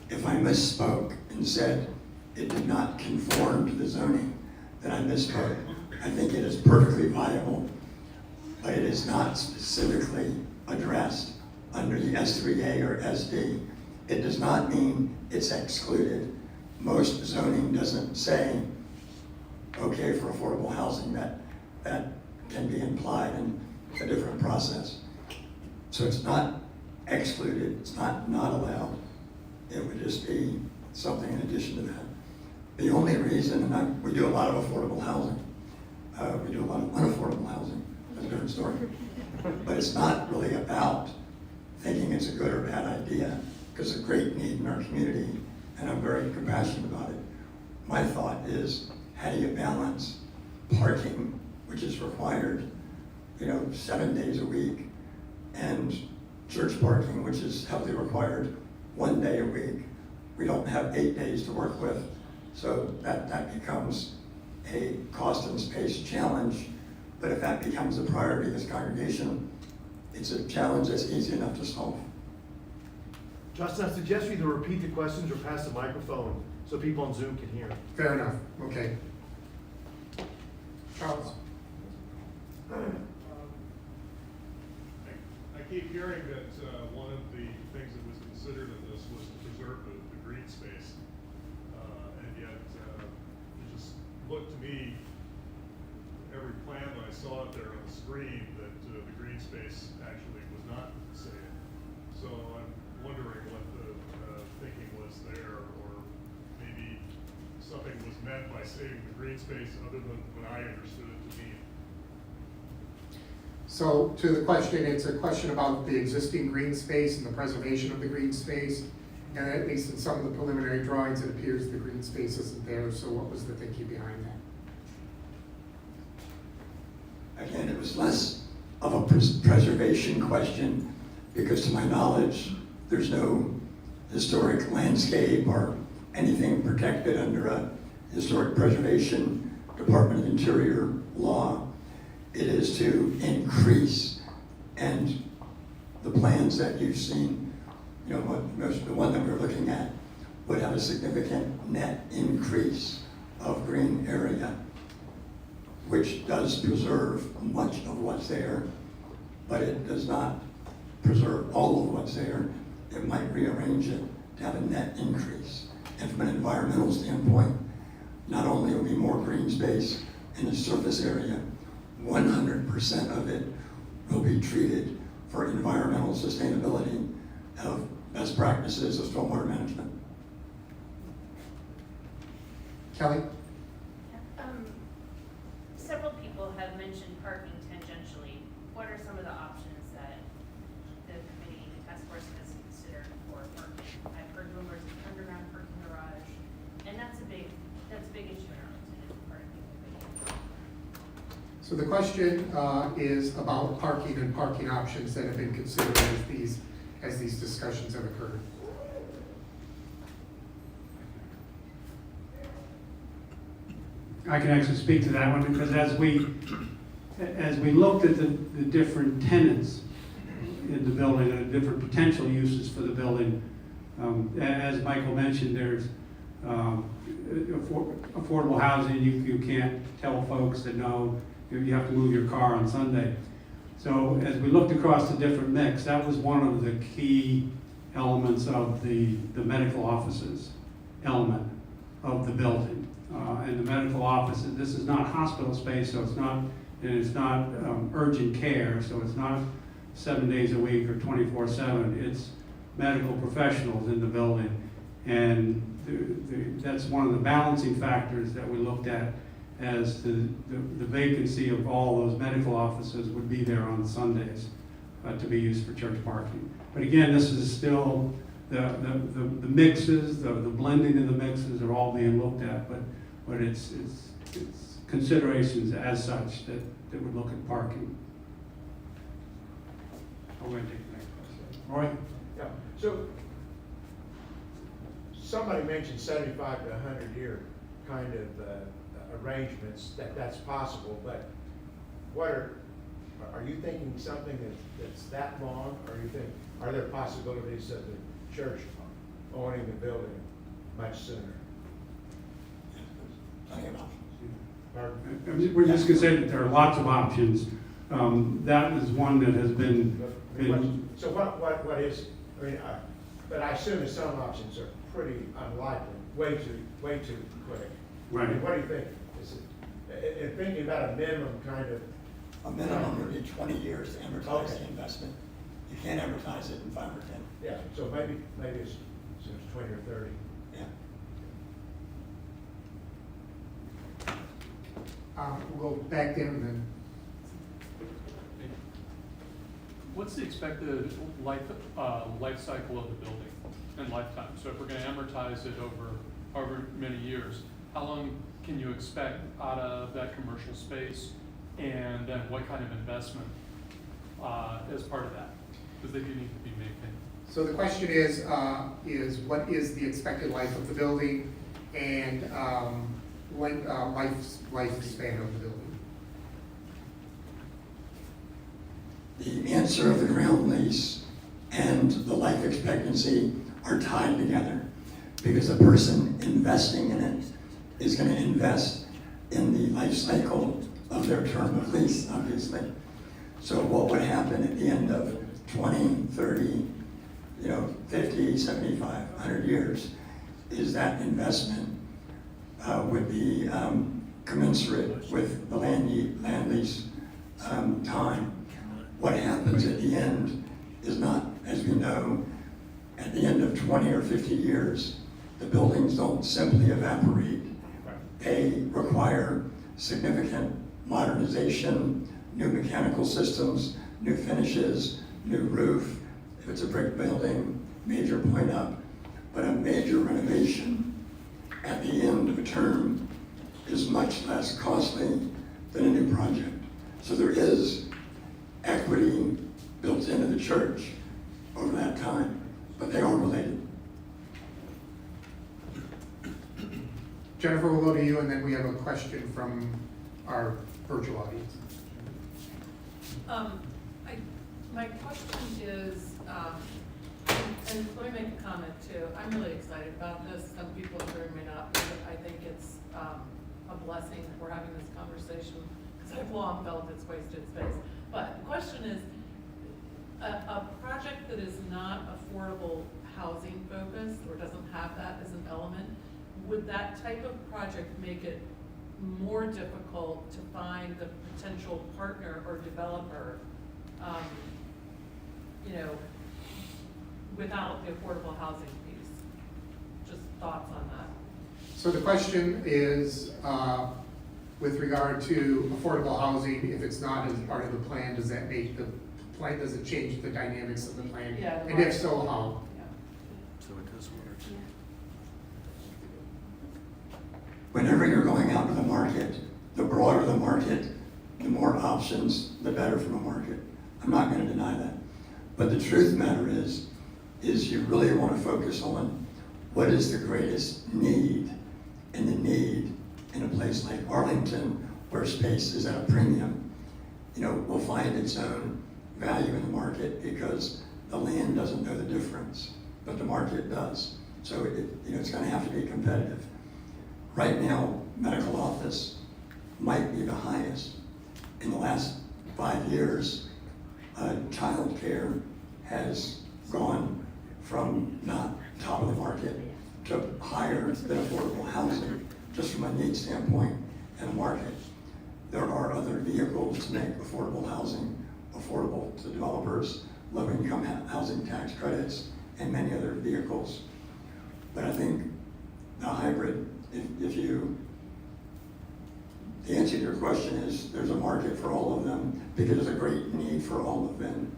If I misspoke and said it did not conform to the zoning, then I misspoke. I think it is perfectly viable, but it is not specifically addressed under the S3A or SD. It does not mean it's excluded. Most zoning doesn't say, okay, for affordable housing, that can be implied in a different process. So it's not excluded, it's not allowed. It would just be something in addition to that. The only reason, and we do a lot of affordable housing. We do a lot of unaffordable housing, that's a different story. But it's not really about thinking it's a good or bad idea, because it's a great need in our community, and I'm very compassionate about it. My thought is, how do you balance parking, which is required, 7 days a week, and church parking, which is heavily required 1 day a week. We don't have 8 days to work with, so that becomes a cost and space challenge. But if that becomes a priority of this congregation, it's a challenge that's easy enough to solve. Justin, I suggest you either repeat the questions or pass the microphone so people on Zoom can hear. Fair enough, okay. Charles? I keep hearing that one of the things that was considered in this was to preserve the green space. And yet, it just looked to me, every plan that I saw out there on the screen, that the green space actually was not saved. So I'm wondering what the thinking was there, or maybe something was meant by saving the green space other than what I understood it to mean. So to the question, it's a question about the existing green space and the preservation of the green space. And at least in some of the preliminary drawings, it appears the green space isn't there. So what was the thinking behind that? Again, it was less of a preservation question, because to my knowledge, there's no historic landscape or anything protected under a historic preservation Department of Interior law. It is to increase, and the plans that you've seen, the one that we're looking at would have a significant net increase of green area, which does preserve much of what's there, but it does not preserve all of what's there. It might rearrange it to have a net increase. And from an environmental standpoint, not only will be more green space in the surface area, 100% of it will be treated for environmental sustainability of best practices of stormwater management. Kelly? Several people have mentioned parking tangentially. What are some of the options that the committee, the task force has considered for parking? I've heard rumors of underground parking garage, and that's a big issue in Arlington, is parking. So the question is about parking and parking options that have been considered as these discussions have occurred. I can actually speak to that one, because as we looked at the different tenants in the building and the different potential uses for the building, as Michael mentioned, there's affordable housing. You can't tell folks that no, you have to move your car on Sunday. So as we looked across the different mix, that was one of the key elements of the medical offices element of the building. And the medical office, this is not hospital space, so it's not urgent care, so it's not 7 days a week or 24/7. It's medical professionals in the building. And that's one of the balancing factors that we looked at, as the vacancy of all those medical offices would be there on Sundays to be used for church parking. But again, this is still the mixes, the blending of the mixes are all being looked at, but it's considerations as such that would look at parking. I'm going to take the next question. Roy? Yeah, so somebody mentioned 75 to 100-year kind of arrangements, that's possible, but are you thinking something that's that long, or are there possibilities of the church owning the building much sooner? Plenty of options. Pardon? We're just going to say that there are lots of options. That is one that has been. So what is, I mean, but I assume that some options are pretty unlikely, way too quick. Right. I mean, what do you think? Is it, in thinking about a minimum kind of. A minimum would be 20 years to amortize Okay. the investment. You can't amortize it in 5 or 10. Yeah, so maybe it's 20 or 30. Yeah. We'll go back in and then, What's the expected life cycle of the building and lifetime? So if we're gonna amortize it over however many years, how long can you expect out of that commercial space? And then what kind of investment as part of that? Because they do need to be maintained. so the question is what is the expected life of the building and lifespan of the building? The answer of the ground lease and the life expectancy are tied together because the person investing in it is going to invest in the life cycle of their term of lease, obviously. So what would happen at the end of 20, 30, 50, 75, 100 years is that investment would be commensurate with the land lease time. What happens at the end is not, as we know, at the end of 20 or 50 years, the buildings don't simply evaporate. They require significant modernization, new mechanical systems, new finishes, new roof. If it's a brick building, major point up. But a major renovation at the end of a term is much less costly than a new project. So there is equity built into the church over that time, but they are related. Jennifer, we'll go to you, and then we have a question from our virtual audience. My question is, and let me make a comment too. I'm really excited about this. Some people here may not, but I think it's a blessing that we're having this conversation because I've long felt it's wasted space. But the question is, a project that is not affordable housing focused or doesn't have that as an element, would that type of project make it more difficult to find the potential partner or developer, without the affordable housing piece? Just thoughts on that. So the question is, with regard to affordable housing, if it's not as part of the plan, does that make the plan, does it change the dynamics of the plan? Yeah, And if so, how? Yeah. Whenever you're going out to the market, the broader the market, the more options, the better for the market. I'm not going to deny that. But the truth of the matter is you really want to focus on what is the greatest need, and the need in a place like Arlington, where space is at a premium, will find its own value in the market because the land doesn't know the difference, but the market does. So it's going to have to be competitive. Right now, medical office might be the highest. In the last 5 years, child care has gone from not top of the market to higher than affordable housing, just from a need standpoint in the market. There are other vehicles to make affordable housing affordable to developers, low-income housing tax credits, and many other vehicles. But I think the hybrid, the answer to your question is there's a market for all of them because there's a great need for all of them.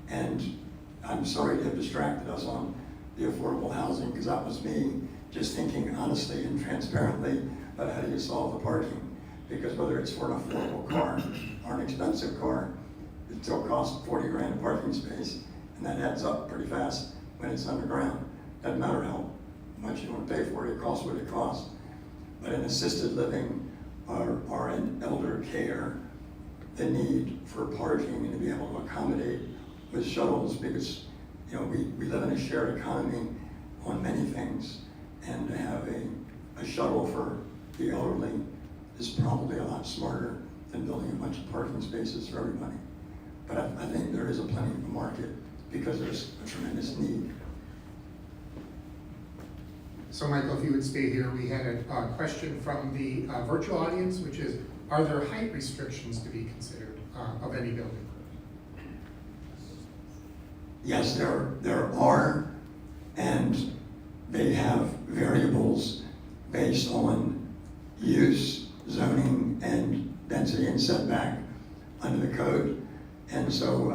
And I'm sorry to have distracted us on the affordable housing, because that was me just thinking honestly and transparently about how do you solve the parking. Because whether it's for an affordable car or an expensive car, it still costs 40 grand a parking space, and that adds up pretty fast when it's underground. Doesn't matter how much you want to pay for it, it costs what it costs. But in assisted living or in elder care, the need for parking and to be able to accommodate with shuttles, because we live in a shared economy on many things, and to have a shuttle for the elderly is probably a lot smarter than building a bunch of parking spaces for everybody. But I think there is a plenty of a market because there's a tremendous need. So Michael, if you would stay here, we had a question from the virtual audience, which is, are there height restrictions to be considered of any building? Yes, there are, and they have variables based on use, zoning, and density and setback under the code. And so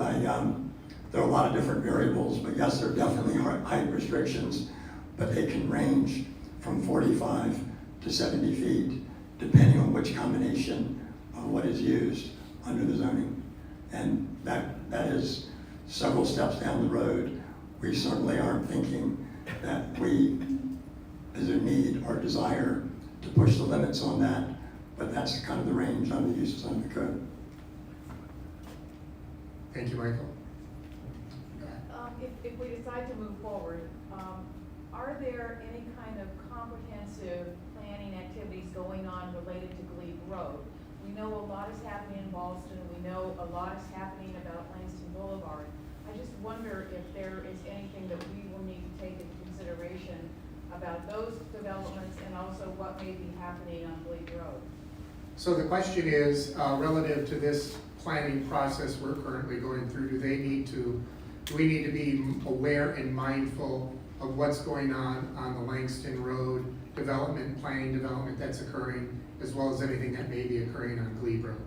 there are a lot of different variables, but yes, there definitely are height restrictions, but they can range from 45 to 70 feet, depending on which combination of what is used under the zoning. And that is several steps down the road. We certainly aren't thinking that we, as a need or desire, to push the limits on that, but that's kind of the range under the uses under the code. Thank you, Michael. If we decide to move forward, are there any kind of comprehensive planning activities going on related to Glebe Road? We know a lot is happening in Ballston, we know a lot is happening about Langston Boulevard. I just wonder if there is anything that we will need to take into consideration about those developments and also what may be happening on Glebe Road. So the question is, relative to this planning process we're currently going through, do we need to be aware and mindful of what's going on the Langston Road development, planning development that's occurring, as well as anything that may be occurring on Glebe Road?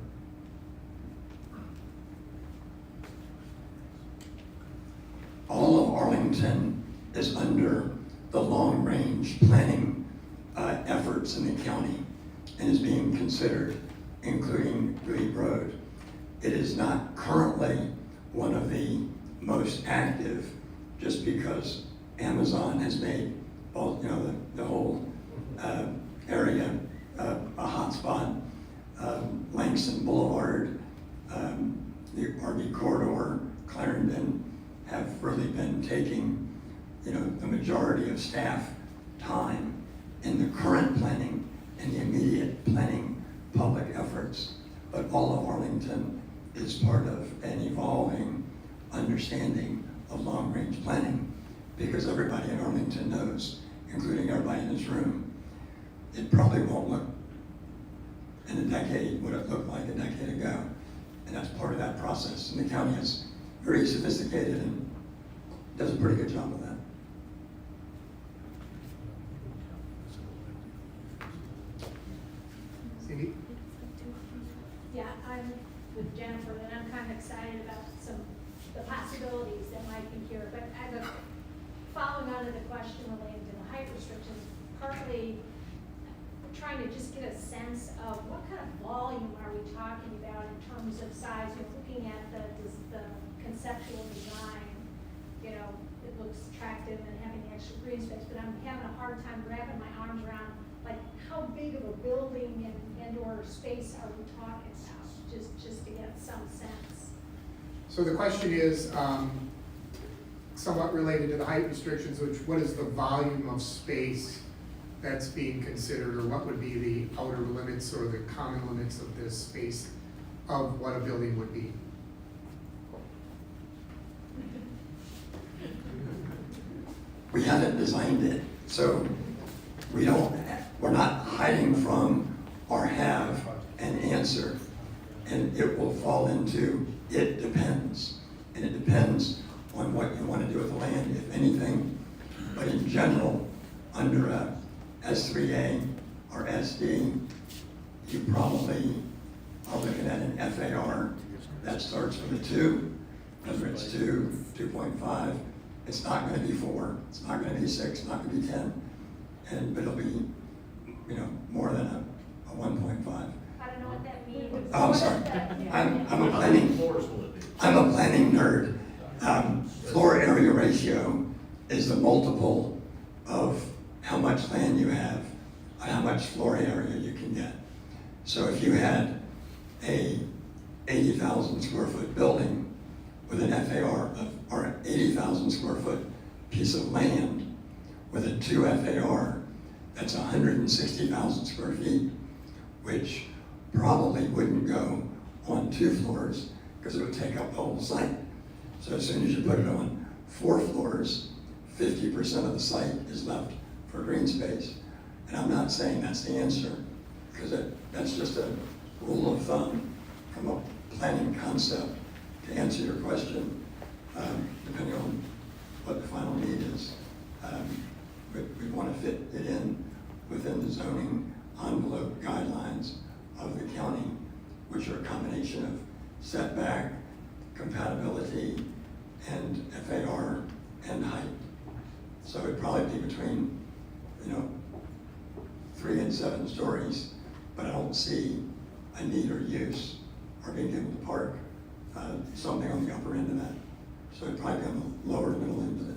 All of Arlington is under the long-range planning efforts in the county and is being considered, including Glebe Road. It is not currently one of the most active, just because Amazon has made the whole area a hotspot. Langston Boulevard, the RV corridor, Clarendon have really been taking the majority of staff time in the current planning and the immediate planning public efforts. But all of Arlington is part of an evolving understanding of long-range planning, because everybody in Arlington knows, including everybody in this room, it probably won't look in a decade what it looked like a decade ago. And that's part of that process. And the county is very sophisticated and does a pretty good job of that. Cindy? Yeah, I'm with Jennifer, and I'm kind of excited about the possibilities that might be here. But I have following on to the question related to the height restrictions, partly trying to just get a sense of what kind of volume are we talking about in terms of size. Looking at the conceptual design, it looks attractive and having the extra green space, but I'm having a hard time wrapping my arms around how big of a building and or space are we talking about, just to get some sense. So the question is somewhat related to the height restrictions, which what is the volume of space that's being considered, or what would be the outer limits or the common limits of this space of what a building would be? We haven't designed it, so we're not hiding from or have an answer, and it will fall into it depends, and it depends on what you want to do with the land, if anything. But in general, under a S3A or SD, you probably are looking at an FAR that starts with a 2, whether it's 2, 2.5, It's not gonna be 4, it's not gonna be 6, it's not gonna be 10, but it'll be, more than a 1.5. I don't know what that means. Oh, I'm What sorry. is that? I'm a planning nerd. Floor area ratio is the multiple of how much land you have and how much floor area you can get. So if you had a 80,000 square foot building with an FAR or an 80,000 square foot piece of land with a 2 FAR, that's 160,000 square feet, which probably wouldn't go on 2 floors because it would take up the whole site. So as soon as you put it on 4 floors, 50% of the site is left for green space. And I'm not saying that's the answer, because that's just a rule of thumb from a planning concept to answer your question, depending on what the final need is. We want to fit it in within the zoning envelope guidelines of the county, which are a combination of setback, compatibility, and FAR and height. So it'd probably be between, 3 and 7 stories, but I don't see a need or use or being able to park something on the upper end of that. So it'd probably be on the lower middle end of it.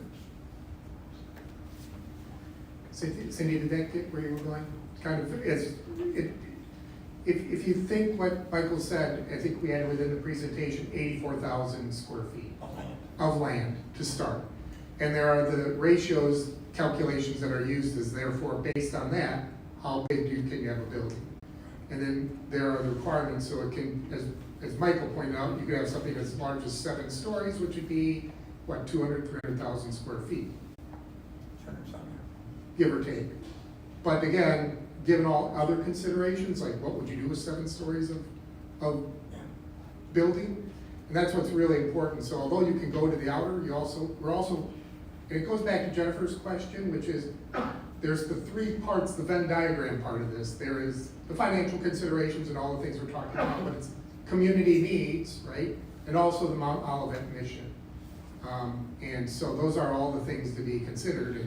Cindy, did that get where you were going? Kind of, if you think what Michael said, I think we had within the presentation 84,000 square feet of land to start. And there are the ratios, calculations that are used as therefore based on that, how big can you have a building? And then there are the requirements, so it can, as Michael pointed out, you could have something as large as 7 stories, which would be, 300,000 square feet, give or take. But again, given all other considerations, like what would you do with 7 stories of building? And that's what's really important. So although you can go to the outer, we're also, and it goes back to Jennifer's question, which is, there's the 3 parts, the Venn diagram part of this. There is the financial considerations and all the things we're talking about, but it's community needs, right? And also the Mount Olivet mission. And so those are all the things to be considered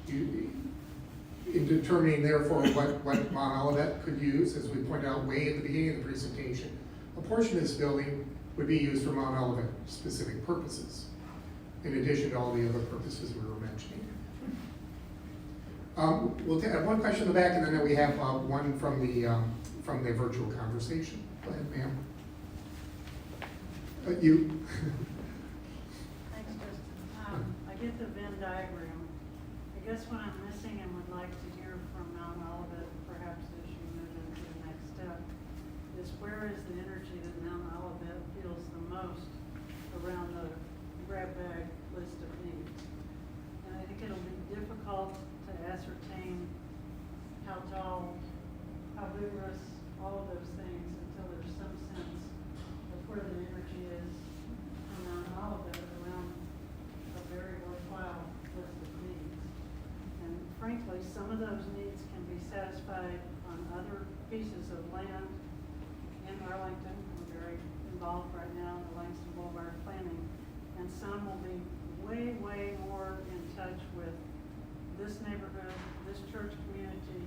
in determining therefore what Mount Olivet could use, as we pointed out way at the beginning of the presentation. A portion of this building would be used for Mount Olivet specific purposes, in addition to all the other purposes we were mentioning. We'll have one question in the back, and then we have one from the virtual conversation. Go ahead, ma'am. You. Thanks, Justin. I get the Venn diagram. I guess what I'm missing and would like to hear from Mount Olivet, perhaps as you move into the next step, is where is the energy that Mount Olivet feels the most around the grab bag list of needs? And I think it'll be difficult to ascertain how tall, how vigorous, all of those things until there's some sense of where the energy is from Mount Olivet around a very worthwhile list of needs. And frankly, some of those needs can be satisfied on other pieces of land in Arlington. I'm very involved right now in the Langston Boulevard planning. And some will be way, way more in touch with this neighborhood, this church community,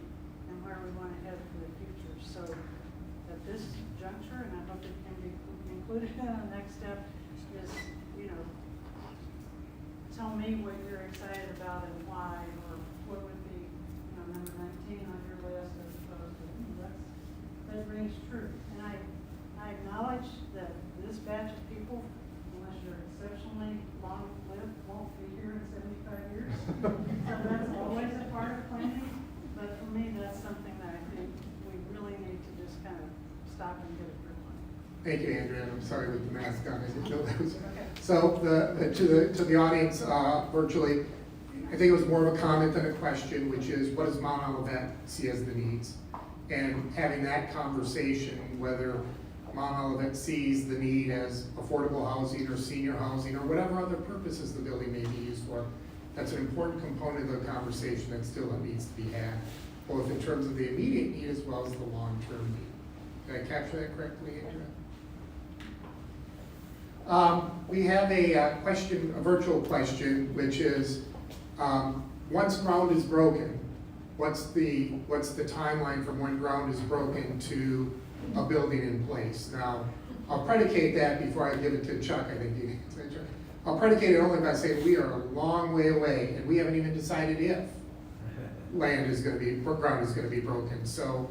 and where we want to head for the future. So at this juncture, and I hope it can be included in our next step, is, tell me what you're excited about and why, or what would be, number 19 on your list as opposed to, that rings true. And I acknowledge that this batch of people, unless you're exceptionally long-lived, won't be here in 75 years. So that's always a part of planning, but for me, that's something that I think we really need to just kind of stop and get a grip on. Thank you, Andrea. I'm sorry with the mask on. I didn't know that was. Okay. So to the audience virtually, I think it was more of a comment than a question, which is, what does Mount Olivet see as the needs? And having that conversation, whether Mount Olivet sees the need as affordable housing or senior housing or whatever other purposes the building may be used for, that's an important component of the conversation that still needs to be had, both in terms of the immediate need as well as the long-term need. Did I capture that correctly, Andrea? We have a question, a virtual question, which is, once ground is broken, what's the timeline from when ground is broken to a building in place? Now, I'll predicate that before I give it to Chuck, I think you can say, Chuck. I'll predicate it only by saying we are a long way away, and we haven't even decided if ground is gonna be broken. So,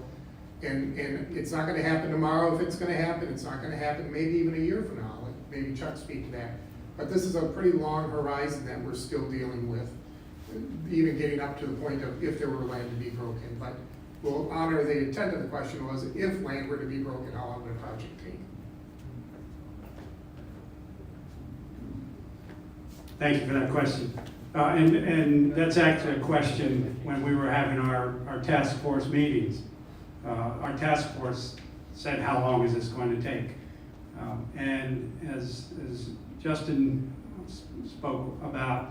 and it's not gonna happen tomorrow. If it's gonna happen, it's not gonna happen maybe even a year from now. Maybe Chuck speak to that. But this is a pretty long horizon that we're still dealing with, even getting up to the point of if there were land to be broken. But we'll honor the intent of the question was if land were to be broken, how long would a project take? Thank you for that question. And that's actually a question when we were having our task force meetings. Our task force said, how long is this going to take? And as Justin spoke about,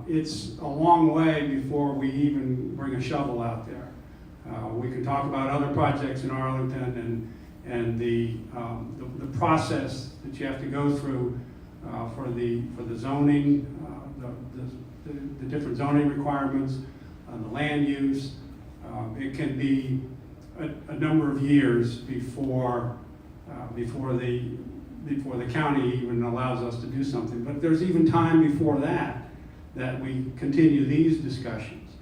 it's a long way before we even bring a shovel out there. We can talk about other projects in Arlington and the process that you have to go through for the zoning, the different zoning requirements, the land use. It can be a number of years before the county even allows us to do something. But there's even time before that we continue these discussions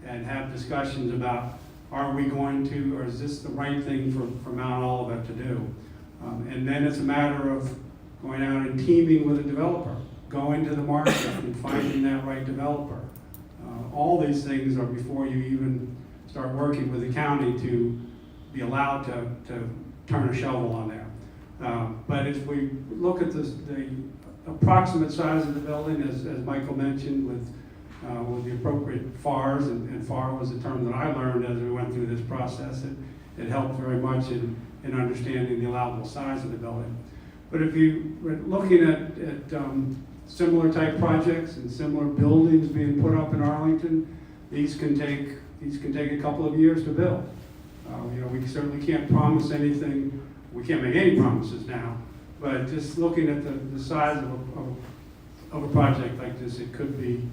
and have discussions about, are we going to, or is this the right thing for Mount Olivet to do? And then it's a matter of going out and teaming with a developer, going to the market and finding that right developer. All these things are before you even start working with the county to be allowed to turn a shovel on there. But if we look at the approximate size of the building, as Michael mentioned, with the appropriate FARs, and FAR was a term that I learned as we went through this process. It helped very much in understanding the allowable size of the building. But if you were looking at similar type projects and similar buildings being put up in Arlington, these can take a couple of years to build. We certainly can't promise anything. We can't make any promises now, but just looking at the size of a project like this, it could be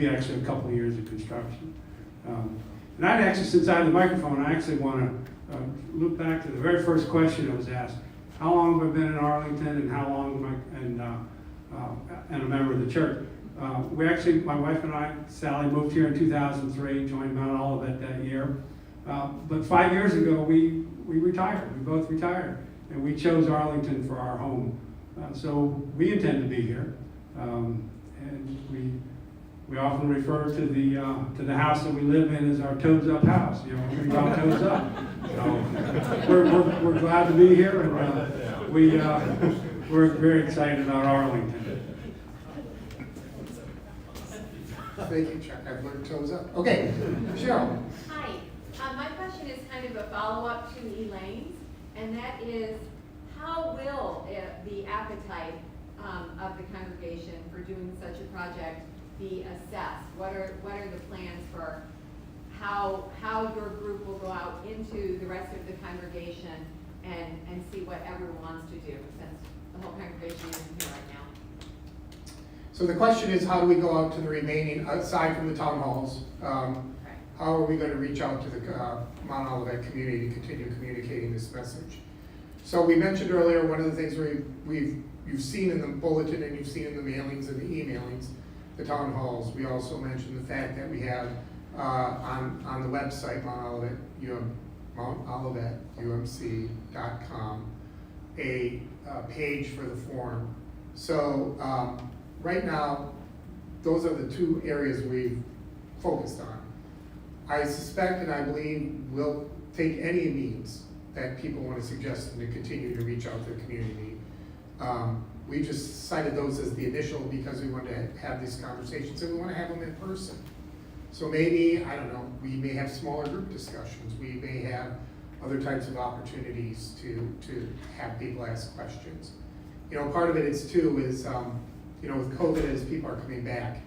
actually a couple of years of construction. And I'd actually, since I have the microphone, I actually want to look back to the very first question that was asked. How long have I been in Arlington, and how long am I, and a member of the church? We actually, my wife and I, Sally, moved here in 2003, joined Mount Olivet that year. But 5 years ago, we retired. We both retired, and we chose Arlington for our home. So we intend to be here, and we often refer to the house that we live in as our toes up house. We're going to go out toes up. So we're glad to be here, and we're very excited about Arlington. Thank you, Chuck. I've learned toes up. Okay, Cheryl. Hi. My question is kind of a follow-up to Elaine's, and that is, how will the appetite of the congregation for doing such a project be assessed? What are the plans for how your group will go out into the rest of the congregation and see what everyone wants to do, since the whole congregation isn't here right now? So the question is, how do we go out to the remaining, aside from the town halls, how are we going to reach out to the Mount Olivet community to continue communicating this message? So we mentioned earlier, one of the things you've seen in the bulletin and you've seen in the mailings and the emailings, the town halls. We also mentioned the fact that we have on the website, MountOlivetUMC.com, a page for the forum. So right now, those are the two areas we've focused on. I suspect and I believe we'll take any means that people want to suggest to continue to reach out to the community. We just cited those as the initial because we want to have these conversations and we want to have them in person. So maybe, I don't know, we may have smaller group discussions. We may have other types of opportunities to have people ask questions. Part of it is too is, with COVID, as people are coming back,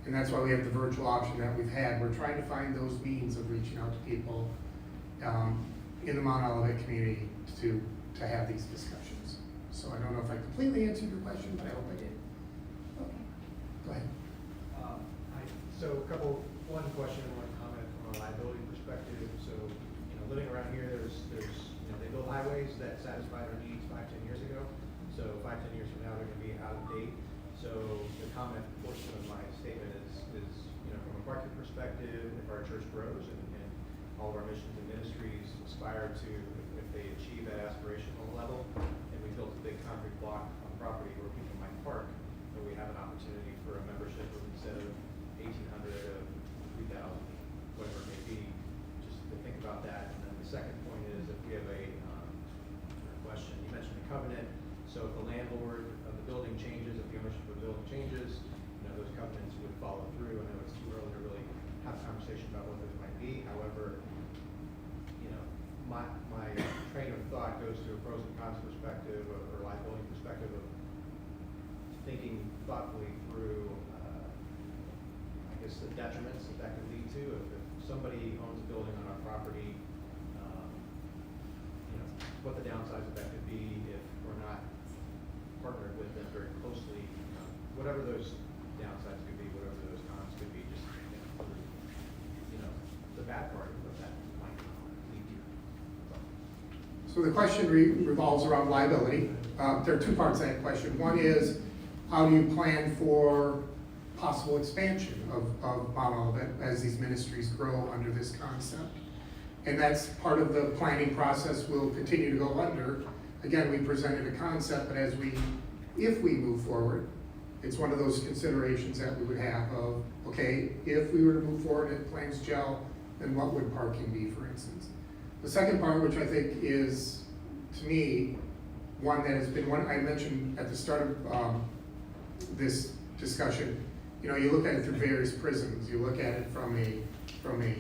and that's why we have the virtual option that we've had. We're trying to find those means of reaching out to people in the Mount Olivet community to have these discussions. So I don't know if I completely answered your question, but I hope I did. Okay. Go ahead. So one question and one comment from a liability perspective. So, living around here, there's, they build highways that satisfied our needs 5-10 years ago. So 5-10 years from now, they're gonna be out of date. So the comment portion of my statement is from a parking perspective, if our church grows and all of our missions and ministries aspire to, if they achieve that aspirational level, and we built a big concrete block on property where people might park, then we have an opportunity for a membership of instead of 1,800 of 3,000, whatever it may be, just to think about that. And then the second point is if we have a question, you mentioned the covenant. So if the landlord of the building changes, if the ownership of the building changes, those covenants would follow through. I know it's too early to really have a conversation about what those might be. However, my train of thought goes to a pros and cons perspective or liability perspective of thinking thoughtfully through, I guess, the detriments that could lead to if somebody owns a building on our property, what the downsides of that could be if we're not partnered with them very closely, whatever those downsides could be, whatever those cons could be, just the bad part of that might lead to. So the question revolves around liability. There are two parts to that question. One is, how do you plan for possible expansion of Mount Olivet as these ministries grow under this concept? And that's part of the planning process we'll continue to go under. Again, we presented a concept, but if we move forward, it's one of those considerations that we would have of, okay, if we were to move forward and plans gel, then what would parking be, for instance? The second part, which I think is, to me, one that has been one I mentioned at the start of this discussion. You look at it through various prisms. You look at it from a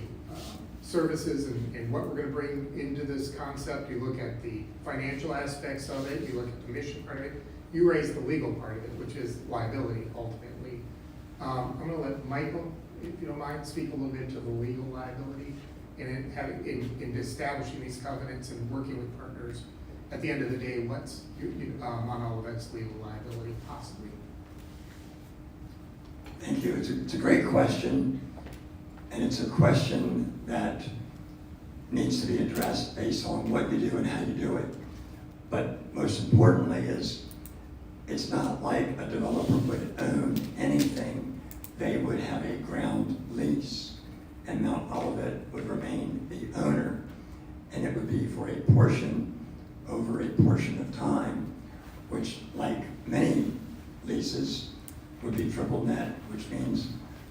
services and what we're going to bring into this concept. You look at the financial aspects of it. You look at the mission part of it. You raise the legal part of it, which is liability, ultimately. I'm going to let Michael, if you don't mind, speak a little bit to the legal liability and in establishing these covenants and working with partners. At the end of the day, what's Mount Olivet's legal liability possibly? Thank you. It's a great question, and it's a question that needs to be addressed based on what you do and how you do it. But most importantly is, it's not like a developer would own anything. They would have a ground lease, and Mount Olivet would remain the owner, and it would be for a portion over a portion of time, which, like many leases, would be triple net, which means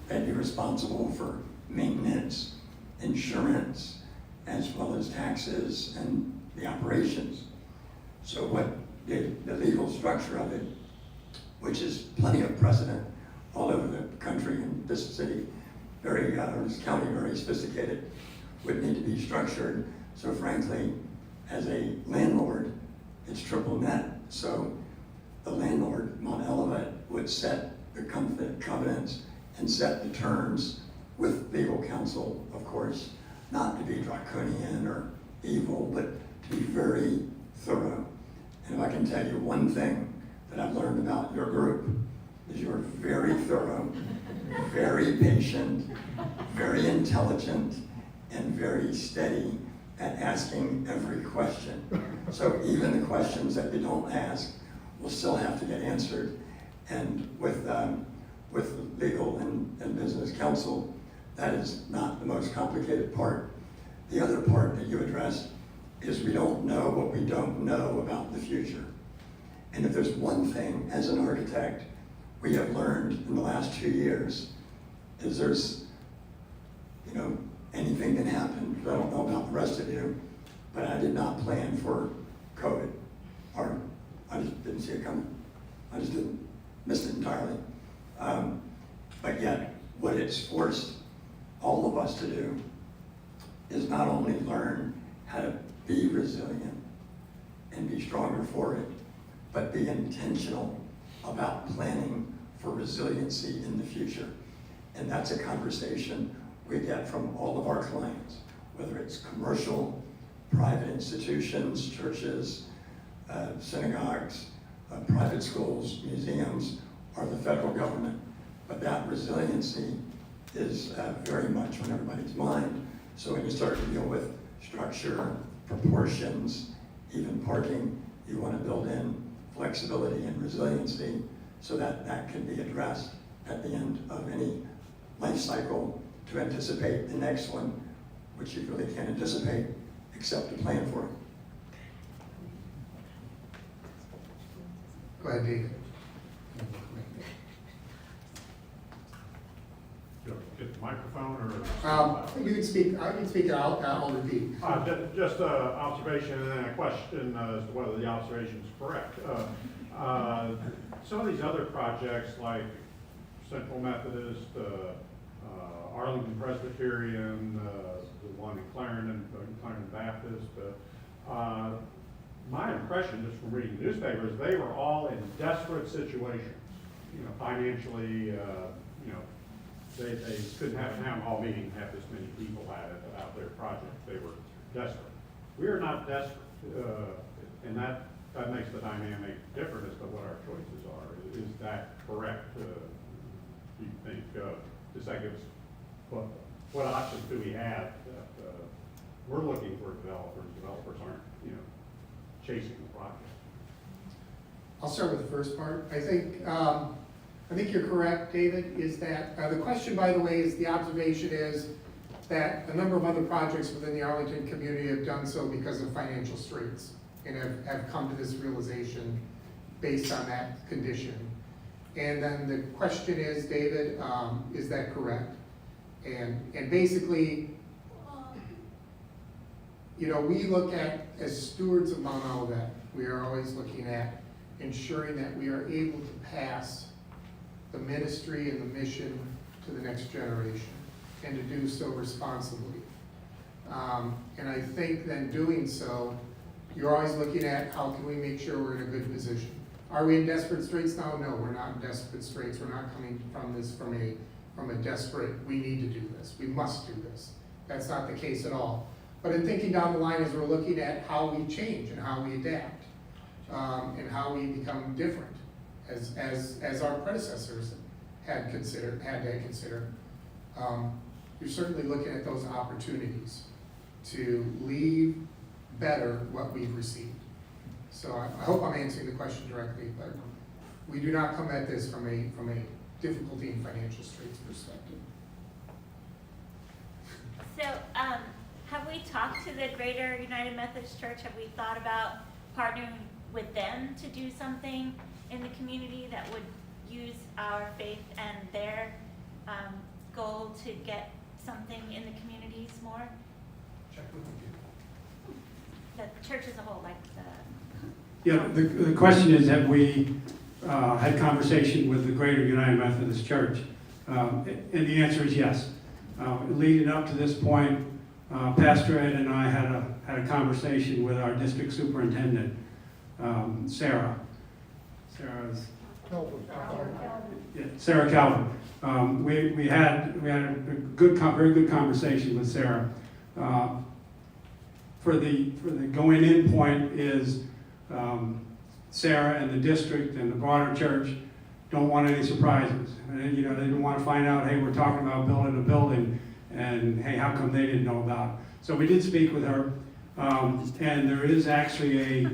they'd be responsible for maintenance, insurance, as well as taxes and the operations. So what the legal structure of it, which is plenty of precedent all over the country and this city, this county, very sophisticated, would need to be structured. So frankly, as a landlord, it's triple net. So the landlord, Mount Olivet, would set the covenants and set the terms with legal counsel, of course, not to be draconian or evil, but to be very thorough. And if I can tell you one thing that I've learned about your group, is you're very thorough, very patient, very intelligent, and very steady at asking every question. So even the questions that you don't ask will still have to get answered. And with legal and business counsel, that is not the most complicated part. The other part that you addressed is we don't know what we don't know about the future. And if there's one thing as an architect we have learned in the last 2 years, is there's, anything can happen. I don't know about the rest of you, but I did not plan for COVID. Or I just didn't see it coming. I just missed it entirely. But yet, what it's forced all of us to do is not only learn how to be resilient and be stronger for it, but be intentional about planning for resiliency in the future. And that's a conversation we get from all of our clients, whether it's commercial, private institutions, churches, synagogues, private schools, museums, or the federal government. But that resiliency is very much on everybody's mind. So when you start to deal with structure, proportions, even parking, you want to build in flexibility and resiliency so that that can be addressed at the end of any life cycle to anticipate the next one, which you really can't anticipate except to plan for it. Go ahead, David. Get the microphone or? You can speak, I can speak out, I'll repeat. Just an observation and then a question as to whether the observation is correct. Some of these other projects like Central Methodist, Arlington Presbyterian, the one in Clarendon Baptist, my impression just from reading the newspapers, they were all in desperate situations, financially, they couldn't have a town hall meeting and have this many people at it about their project. They were desperate. We are not desperate, and that makes the dynamic different as to what our choices are. Is that correct? Do you think, does that give us, what options do we have that we're looking for developers? Developers aren't, chasing the project. I'll start with the first part. I think you're correct, David, is that, the question, by the way, is the observation is that a number of other projects within the Arlington community have done so because of financial straits and have come to this realization based on that condition. And then the question is, David, is that correct? And basically, we look at, as stewards of Mount Olivet, we are always looking at ensuring that we are able to pass the ministry and the mission to the next generation, and to do so responsibly. And I think then doing so, you're always looking at how can we make sure we're in a good position. Are we in desperate straits now? No, we're not in desperate straits. We're not coming from this from a desperate, we need to do this, we must do this. That's not the case at all. But in thinking down the line as we're looking at how we change and how we adapt, and how we become different, as our predecessors had to consider, you're certainly looking at those opportunities to leave better what we've received. So I hope I'm answering the question directly, but we do not come at this from a difficulty in financial straits perspective. So, have we talked to the Greater United Methodist Church? Have we thought about partnering with them to do something in the community that would use our faith and their goal to get something in the communities more? Check with you. The church as a whole, like Yeah, the question is, have we had conversation with the Greater United Methodist Church? And the answer is yes. Leading up to this point, Pastor Ed and I had a conversation with our district superintendent, Sarah. Sarah Calvin. We had a very good conversation with Sarah. For the going in point is Sarah and the district and the broader church don't want any surprises. And, they didn't want to find out, hey, we're talking about building a building, and hey, how come they didn't know about it? So we did speak with her, and there is actually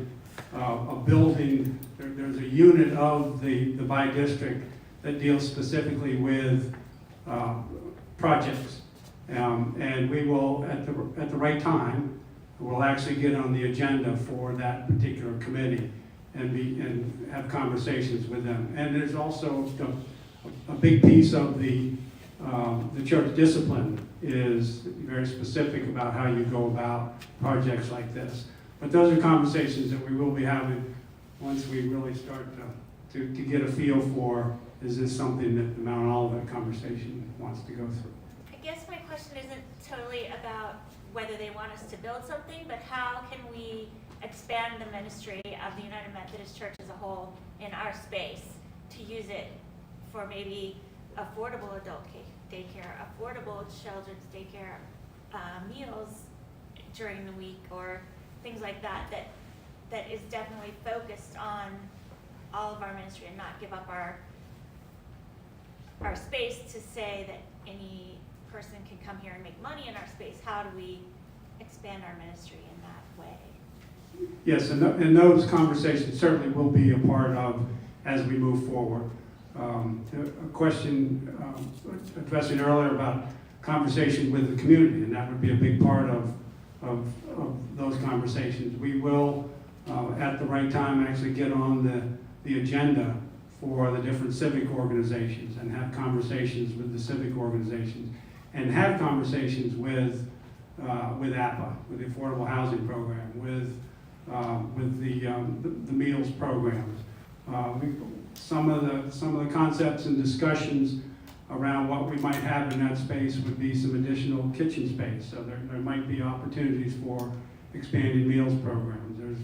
a building. There's a unit of the by district that deals specifically with projects, and we will at the right time we'll actually get on the agenda for that particular committee and have conversations with them. And there's also a big piece of the church discipline is very specific about how you go about projects like this. But those are conversations that we will be having once we really start to get a feel for, is this something that the Mount Olivet conversation wants to go through. I guess my question isn't totally about whether they want us to build something, but how can we expand the ministry of the United Methodist Church as a whole in our space to use it for maybe affordable adult daycare, affordable children's daycare, meals during the week, or things like that that is definitely focused on all of our ministry and not give up our space to say that any person can come here and make money in our space. How do we expand our ministry in that way? Yes, and those conversations certainly will be a part of as we move forward. A question addressing earlier about conversation with the community, and that would be a big part of those conversations. We will, at the right time, actually get on the agenda for the different civic organizations and have conversations with the civic organizations and have conversations with APA, with the Affordable Housing Program, with the meals programs. Some of the concepts and discussions around what we might have in that space would be some additional kitchen space. So there might be opportunities for expanded meals programs. There's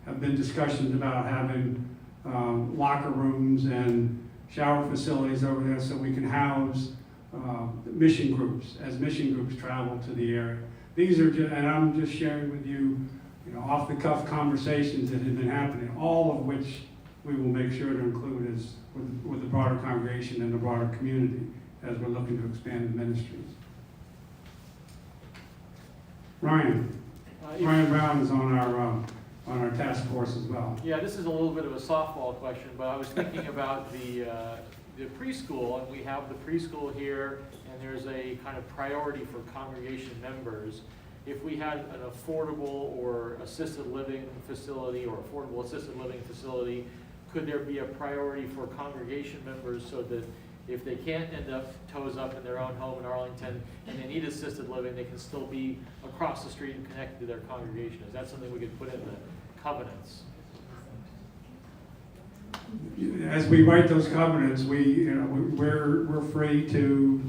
have been discussions about having locker rooms and shower facilities over there so we can house mission groups as mission groups travel to the area. These are just, and I'm just sharing with you, off the cuff conversations that have been happening, all of which we will make sure to include as with the broader congregation and the broader community as we're looking to expand the ministries. Ryan Brown is on our task force as well. Yeah, this is a little bit of a softball question, but I was thinking about the preschool, and we have the preschool here, and there's a kind of priority for congregation members. If we had an affordable or assisted living facility or affordable assisted living facility, could there be a priority for congregation members so that if they can't end up toes up in their own home in Arlington and they need assisted living, they can still be across the street and connected to their congregation? Is that something we could put in the covenants? As we write those covenants, we're free to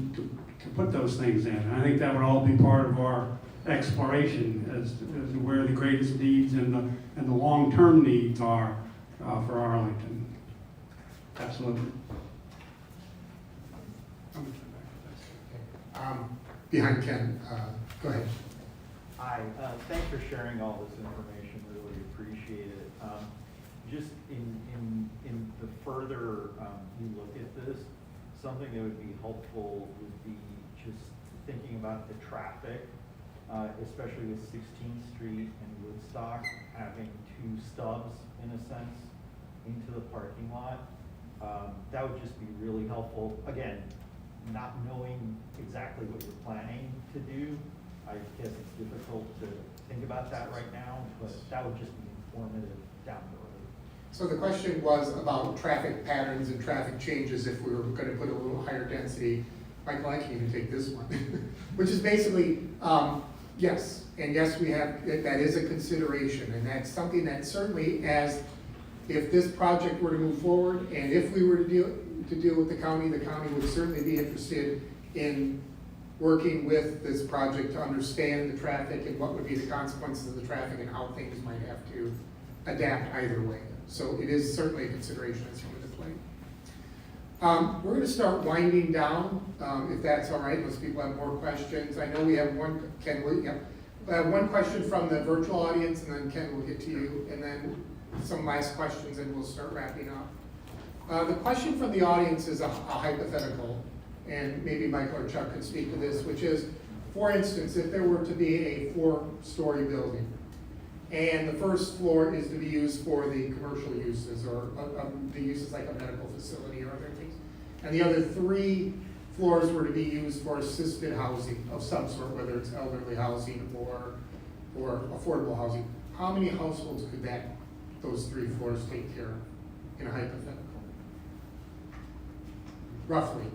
put those things in. I think that would all be part of our exploration as to where the greatest needs and the long-term needs are for Arlington. Absolutely. Behind Ken, go ahead. Hi, thanks for sharing all this information, really appreciate it. Just in the further you look at this, something that would be helpful would be just thinking about the traffic, especially with 16th Street and Woodstock having two stubs, in a sense, into the parking lot. That would just be really helpful. Again, not knowing exactly what you're planning to do, I guess it's difficult to think about that right now, but that would just be informative down the road. So the question was about traffic patterns and traffic changes if we were going to put a little higher density. Michael, I can even take this one, which is basically, yes. And yes, we have, that is a consideration, and that's something that certainly, if this project were to move forward, and if we were to deal with the county would certainly be interested in working with this project to understand the traffic and what would be the consequences of the traffic and how things might have to adapt either way. So it is certainly a consideration that's coming into play. We're going to start winding down, if that's all right, unless people have more questions. I know we have one, Ken, one question from the virtual audience, and then Ken will get to you, and then some last questions, and we'll start wrapping up. The question from the audience is a hypothetical, and maybe Michael or Chuck could speak to this, which is, for instance, if there were to be a 4-story building, and the first floor is to be used for the commercial uses or the uses like a medical facility or other things, and the other 3 floors were to be used for assisted housing of some sort, whether it's elderly housing or affordable housing, how many households could those 3 floors take care of in a hypothetical? Roughly.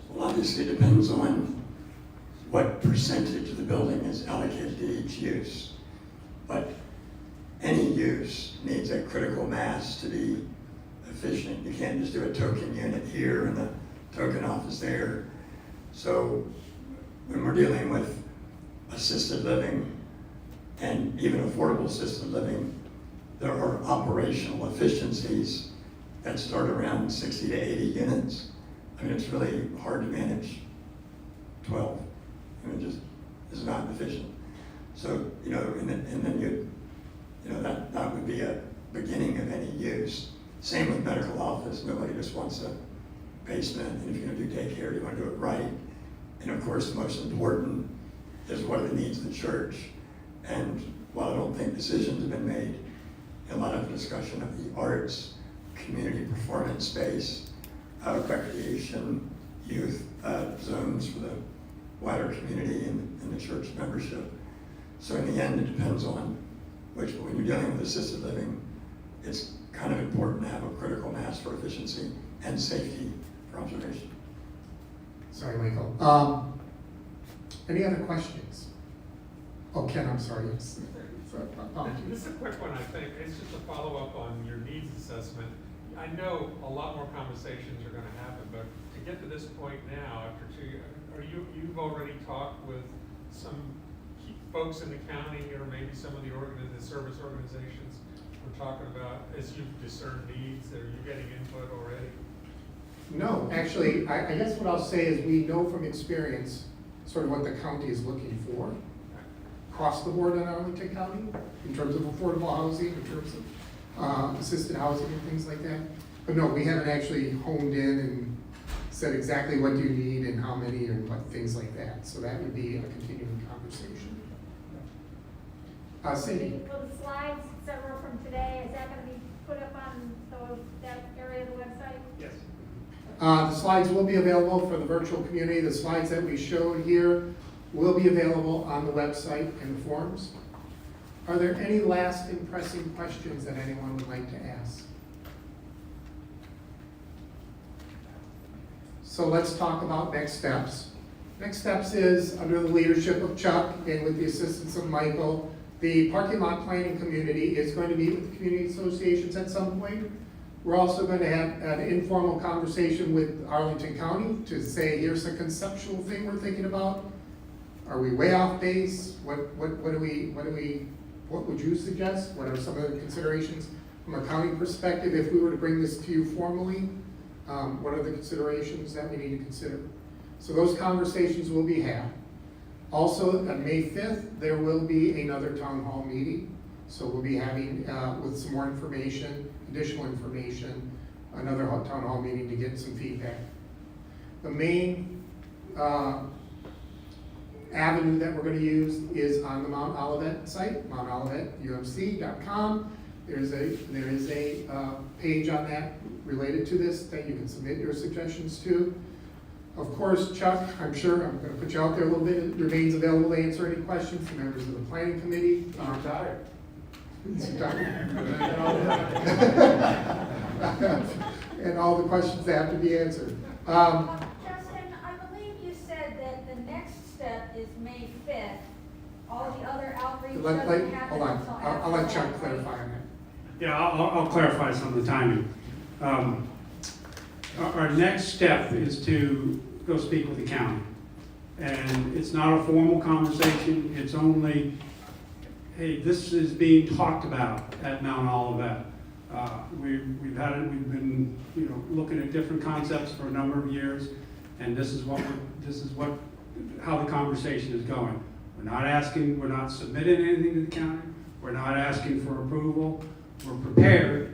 Well, obviously it depends on what percentage of the building is allocated to each use. But any use needs a critical mass to be efficient. You can't just do a token unit here and a token office there. So when we're dealing with assisted living and even affordable assisted living, there are operational efficiencies that start around 60 to 80 units. I mean, it's really hard to manage 12 it just is not efficient. So, and then that would be a beginning of any use. Same with medical office. Nobody just wants a basement, and if you're gonna do daycare, you wanna do it right. And of course, the most important is what are the needs of the church. And while I don't think decisions have been made, a lot of discussion of the arts, community performance space, recreation, youth zones for the wider community and the church membership. So in the end, it depends on which, but when you're dealing with assisted living, it's kind of important to have a critical mass for efficiency and safety for observation. Sorry, Michael. Any other questions? Oh, Ken, I'm sorry. Yes. This is a quick one, I think. It's just a follow-up on your needs assessment. I know a lot more conversations are gonna happen, but to get to this point now, after 2 years, you've already talked with some key folks in the county, or maybe some of the service organizations we're talking about, as you've discerned needs, are you getting input already? No, actually, I guess what I'll say is we know from experience sort of what the county is looking for across the board in Arlington County in terms of affordable housing, in terms of assisted housing and things like that. But no, we haven't actually honed in and said exactly what do you need and how many and what things like that. So that would be a continuing conversation. Cindy? Will the slides that were from today, is that gonna be put up on that area of the website? Yes. The slides will be available for the virtual community. The slides that we showed here will be available on the website and the forums. Are there any last and pressing questions that anyone would like to ask? So let's talk about next steps. Next steps is, under the leadership of Chuck and with the assistance of Michael, the parking lot planning community is going to meet with the community associations at some point. We're also going to have an informal conversation with Arlington County to say, here's a conceptual thing we're thinking about. Are we way off base? What would you suggest? What are some of the considerations from a county perspective if we were to bring this to you formally? What are the considerations that we need to consider? So those conversations will be had. Also, on May 5th, there will be another town hall meeting. So we'll be having, with some more information, additional information, another town hall meeting to get some feedback. The main avenue that we're going to use is on the Mount Olivet site, montolivetumc.com. There is a page on that related to this that you can submit your suggestions to. Of course, Chuck, I'm sure, I'm going to put you out there a little bit, it remains available to answer any questions from members of the planning committee. I'm tired. And all the questions that have to be answered. Justin, I believe you said that the next step is May 5th. All the other outreach doesn't happen Hold on, until I'll let after Chuck that, clarify right? on that. Yeah, I'll clarify some of the timing. Our next step is to go speak with the county. And it's not a formal conversation, it's only, hey, this is being talked about at Mount Olivet. We've been looking at different concepts for a number of years, and this is how the conversation is going. We're not submitting anything to the county, we're not asking for approval, we're prepared,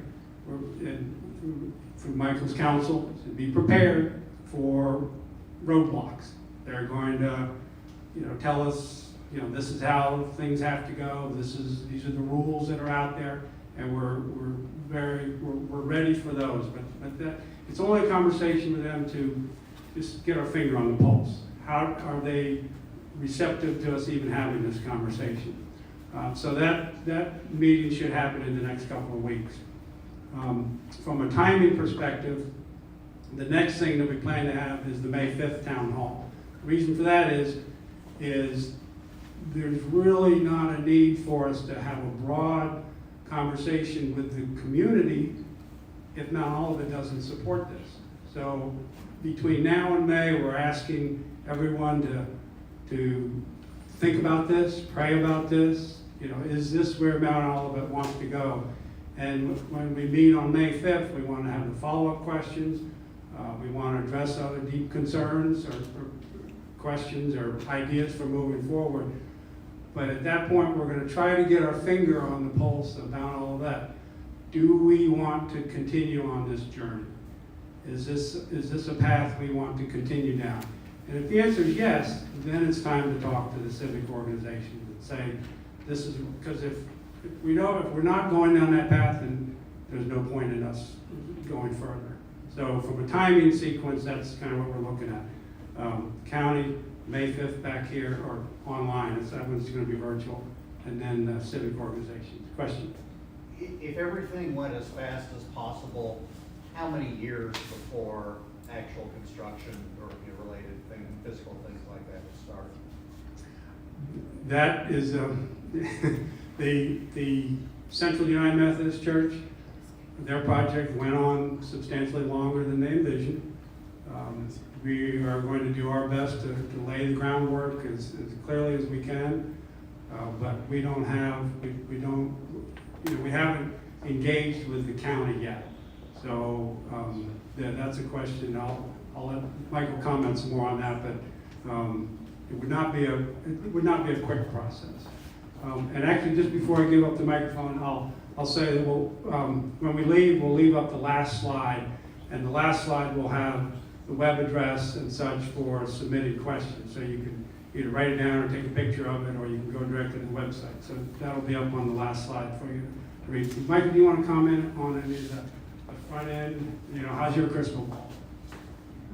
through Michael's counsel, to be prepared for roadblocks. They're going to, tell us, this is how things have to go. These are the rules that are out there, and we're ready for those. But it's only a conversation with them to just get our finger on the pulse. How are they receptive to us even having this conversation? So that meeting should happen in the next couple of weeks. From a timing perspective, the next thing that we plan to have is the May 5th town hall. The reason for that is there's really not a need for us to have a broad conversation with the community if Mount Olivet doesn't support this. So between now and May, we're asking everyone to think about this, pray about this. Is this where Mount Olivet wants to go? And when we meet on May 5th, we want to have the follow-up questions. We want to address other deep concerns or questions or ideas for moving forward. But at that point, we're gonna try to get our finger on the pulse of Mount Olivet. Do we want to continue on this journey? Is this a path we want to continue down? And if the answer is yes, then it's time to talk to the civic organizations and say, this is, because if we're not going down that path, then there's no point in us going further. So from a timing sequence, that's kind of what we're looking at. County, May 5th back here, or online, that one's gonna be virtual, and then civic organizations. Question? If everything went as fast as possible, how many years before actual construction or related things, physical things like that would start? That is the Central United Methodist Church. Their project went on substantially longer than they envisioned. We are going to do our best to lay the groundwork as clearly as we can, but we haven't engaged with the county yet. So that's a question. I'll let Michael comment some more on that, but it would not be a quick process. And actually, just before I give up the microphone, I'll say that when we leave, we'll leave up the last slide, and the last slide will have the web address and such for submitted questions. So you can either write it down or take a picture of it, or you can go directly to the website. So that'll be up on the last slide for you to read. Michael, do you want to comment on any of the front end? How's your crystal ball?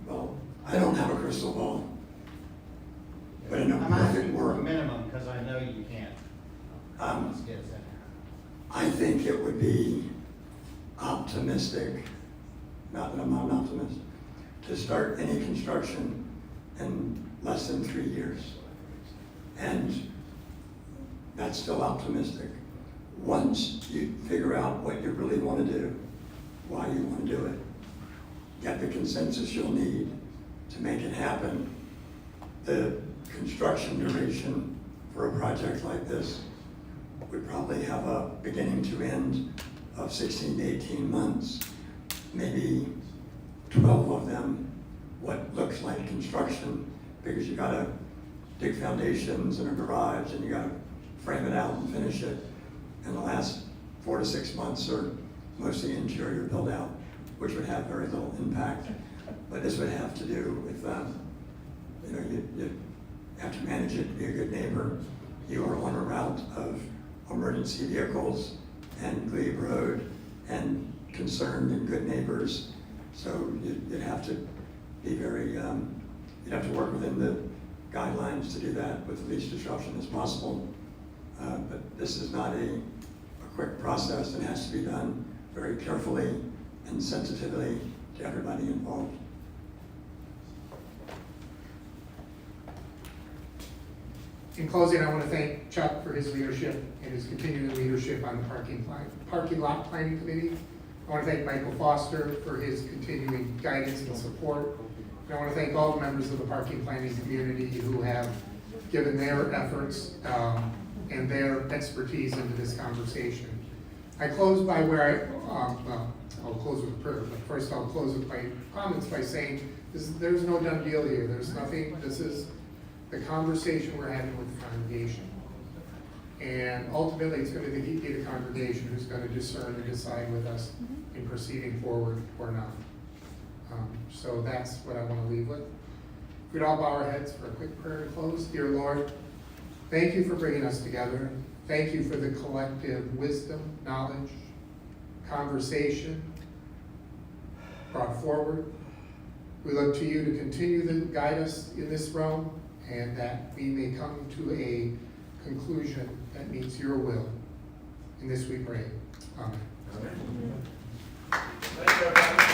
Well, I don't have a crystal ball. But in a I'm perfect asking for a world, minimum, because I know you can't. I think it would be optimistic, not that I'm not an optimist, to start any construction in less than 3 years. And that's still optimistic. Once you figure out what you really want to do, why you want to do it, get the consensus you'll need to make it happen, the construction duration for a project like this would probably have a beginning to end of 16 to 18 months, maybe 12 of them what looks like construction, because you gotta dig foundations in a garage and you gotta frame it out and finish it. And the last 4 to 6 months are mostly interior build out, which would have very little impact. But this would have to do with, you have to manage it, be a good neighbor. You are on a route of emergency vehicles and Glebe Road and concerned and good neighbors. So you'd have to be very, you'd have to work within the guidelines to do that with the least disruption as possible. But this is not a quick process. It has to be done very carefully and sensitively to everybody involved. In closing, I want to thank Chuck for his leadership and his continuing leadership on the parking lot planning committee. I want to thank Michael Foster for his continuing guidance and support. And I want to thank all the members of the parking planning community who have given their efforts and their expertise into this conversation. I close by where I'll close with a prayer, but first I'll close with my comments by saying there's no done deal here. There's nothing, this is the conversation we're having with the congregation. And ultimately, it's going to be the congregation who's going to discern and decide with us in proceeding forward or not. So that's what I want to leave with. If we'd all bow our heads for a quick prayer to close. Dear Lord, thank you for bringing us together. Thank you for the collective wisdom, knowledge, conversation brought forward. We look to you to continue to guide us in this realm, and that we may come to a conclusion that meets your will. In this we pray. Amen. Thank you, everybody.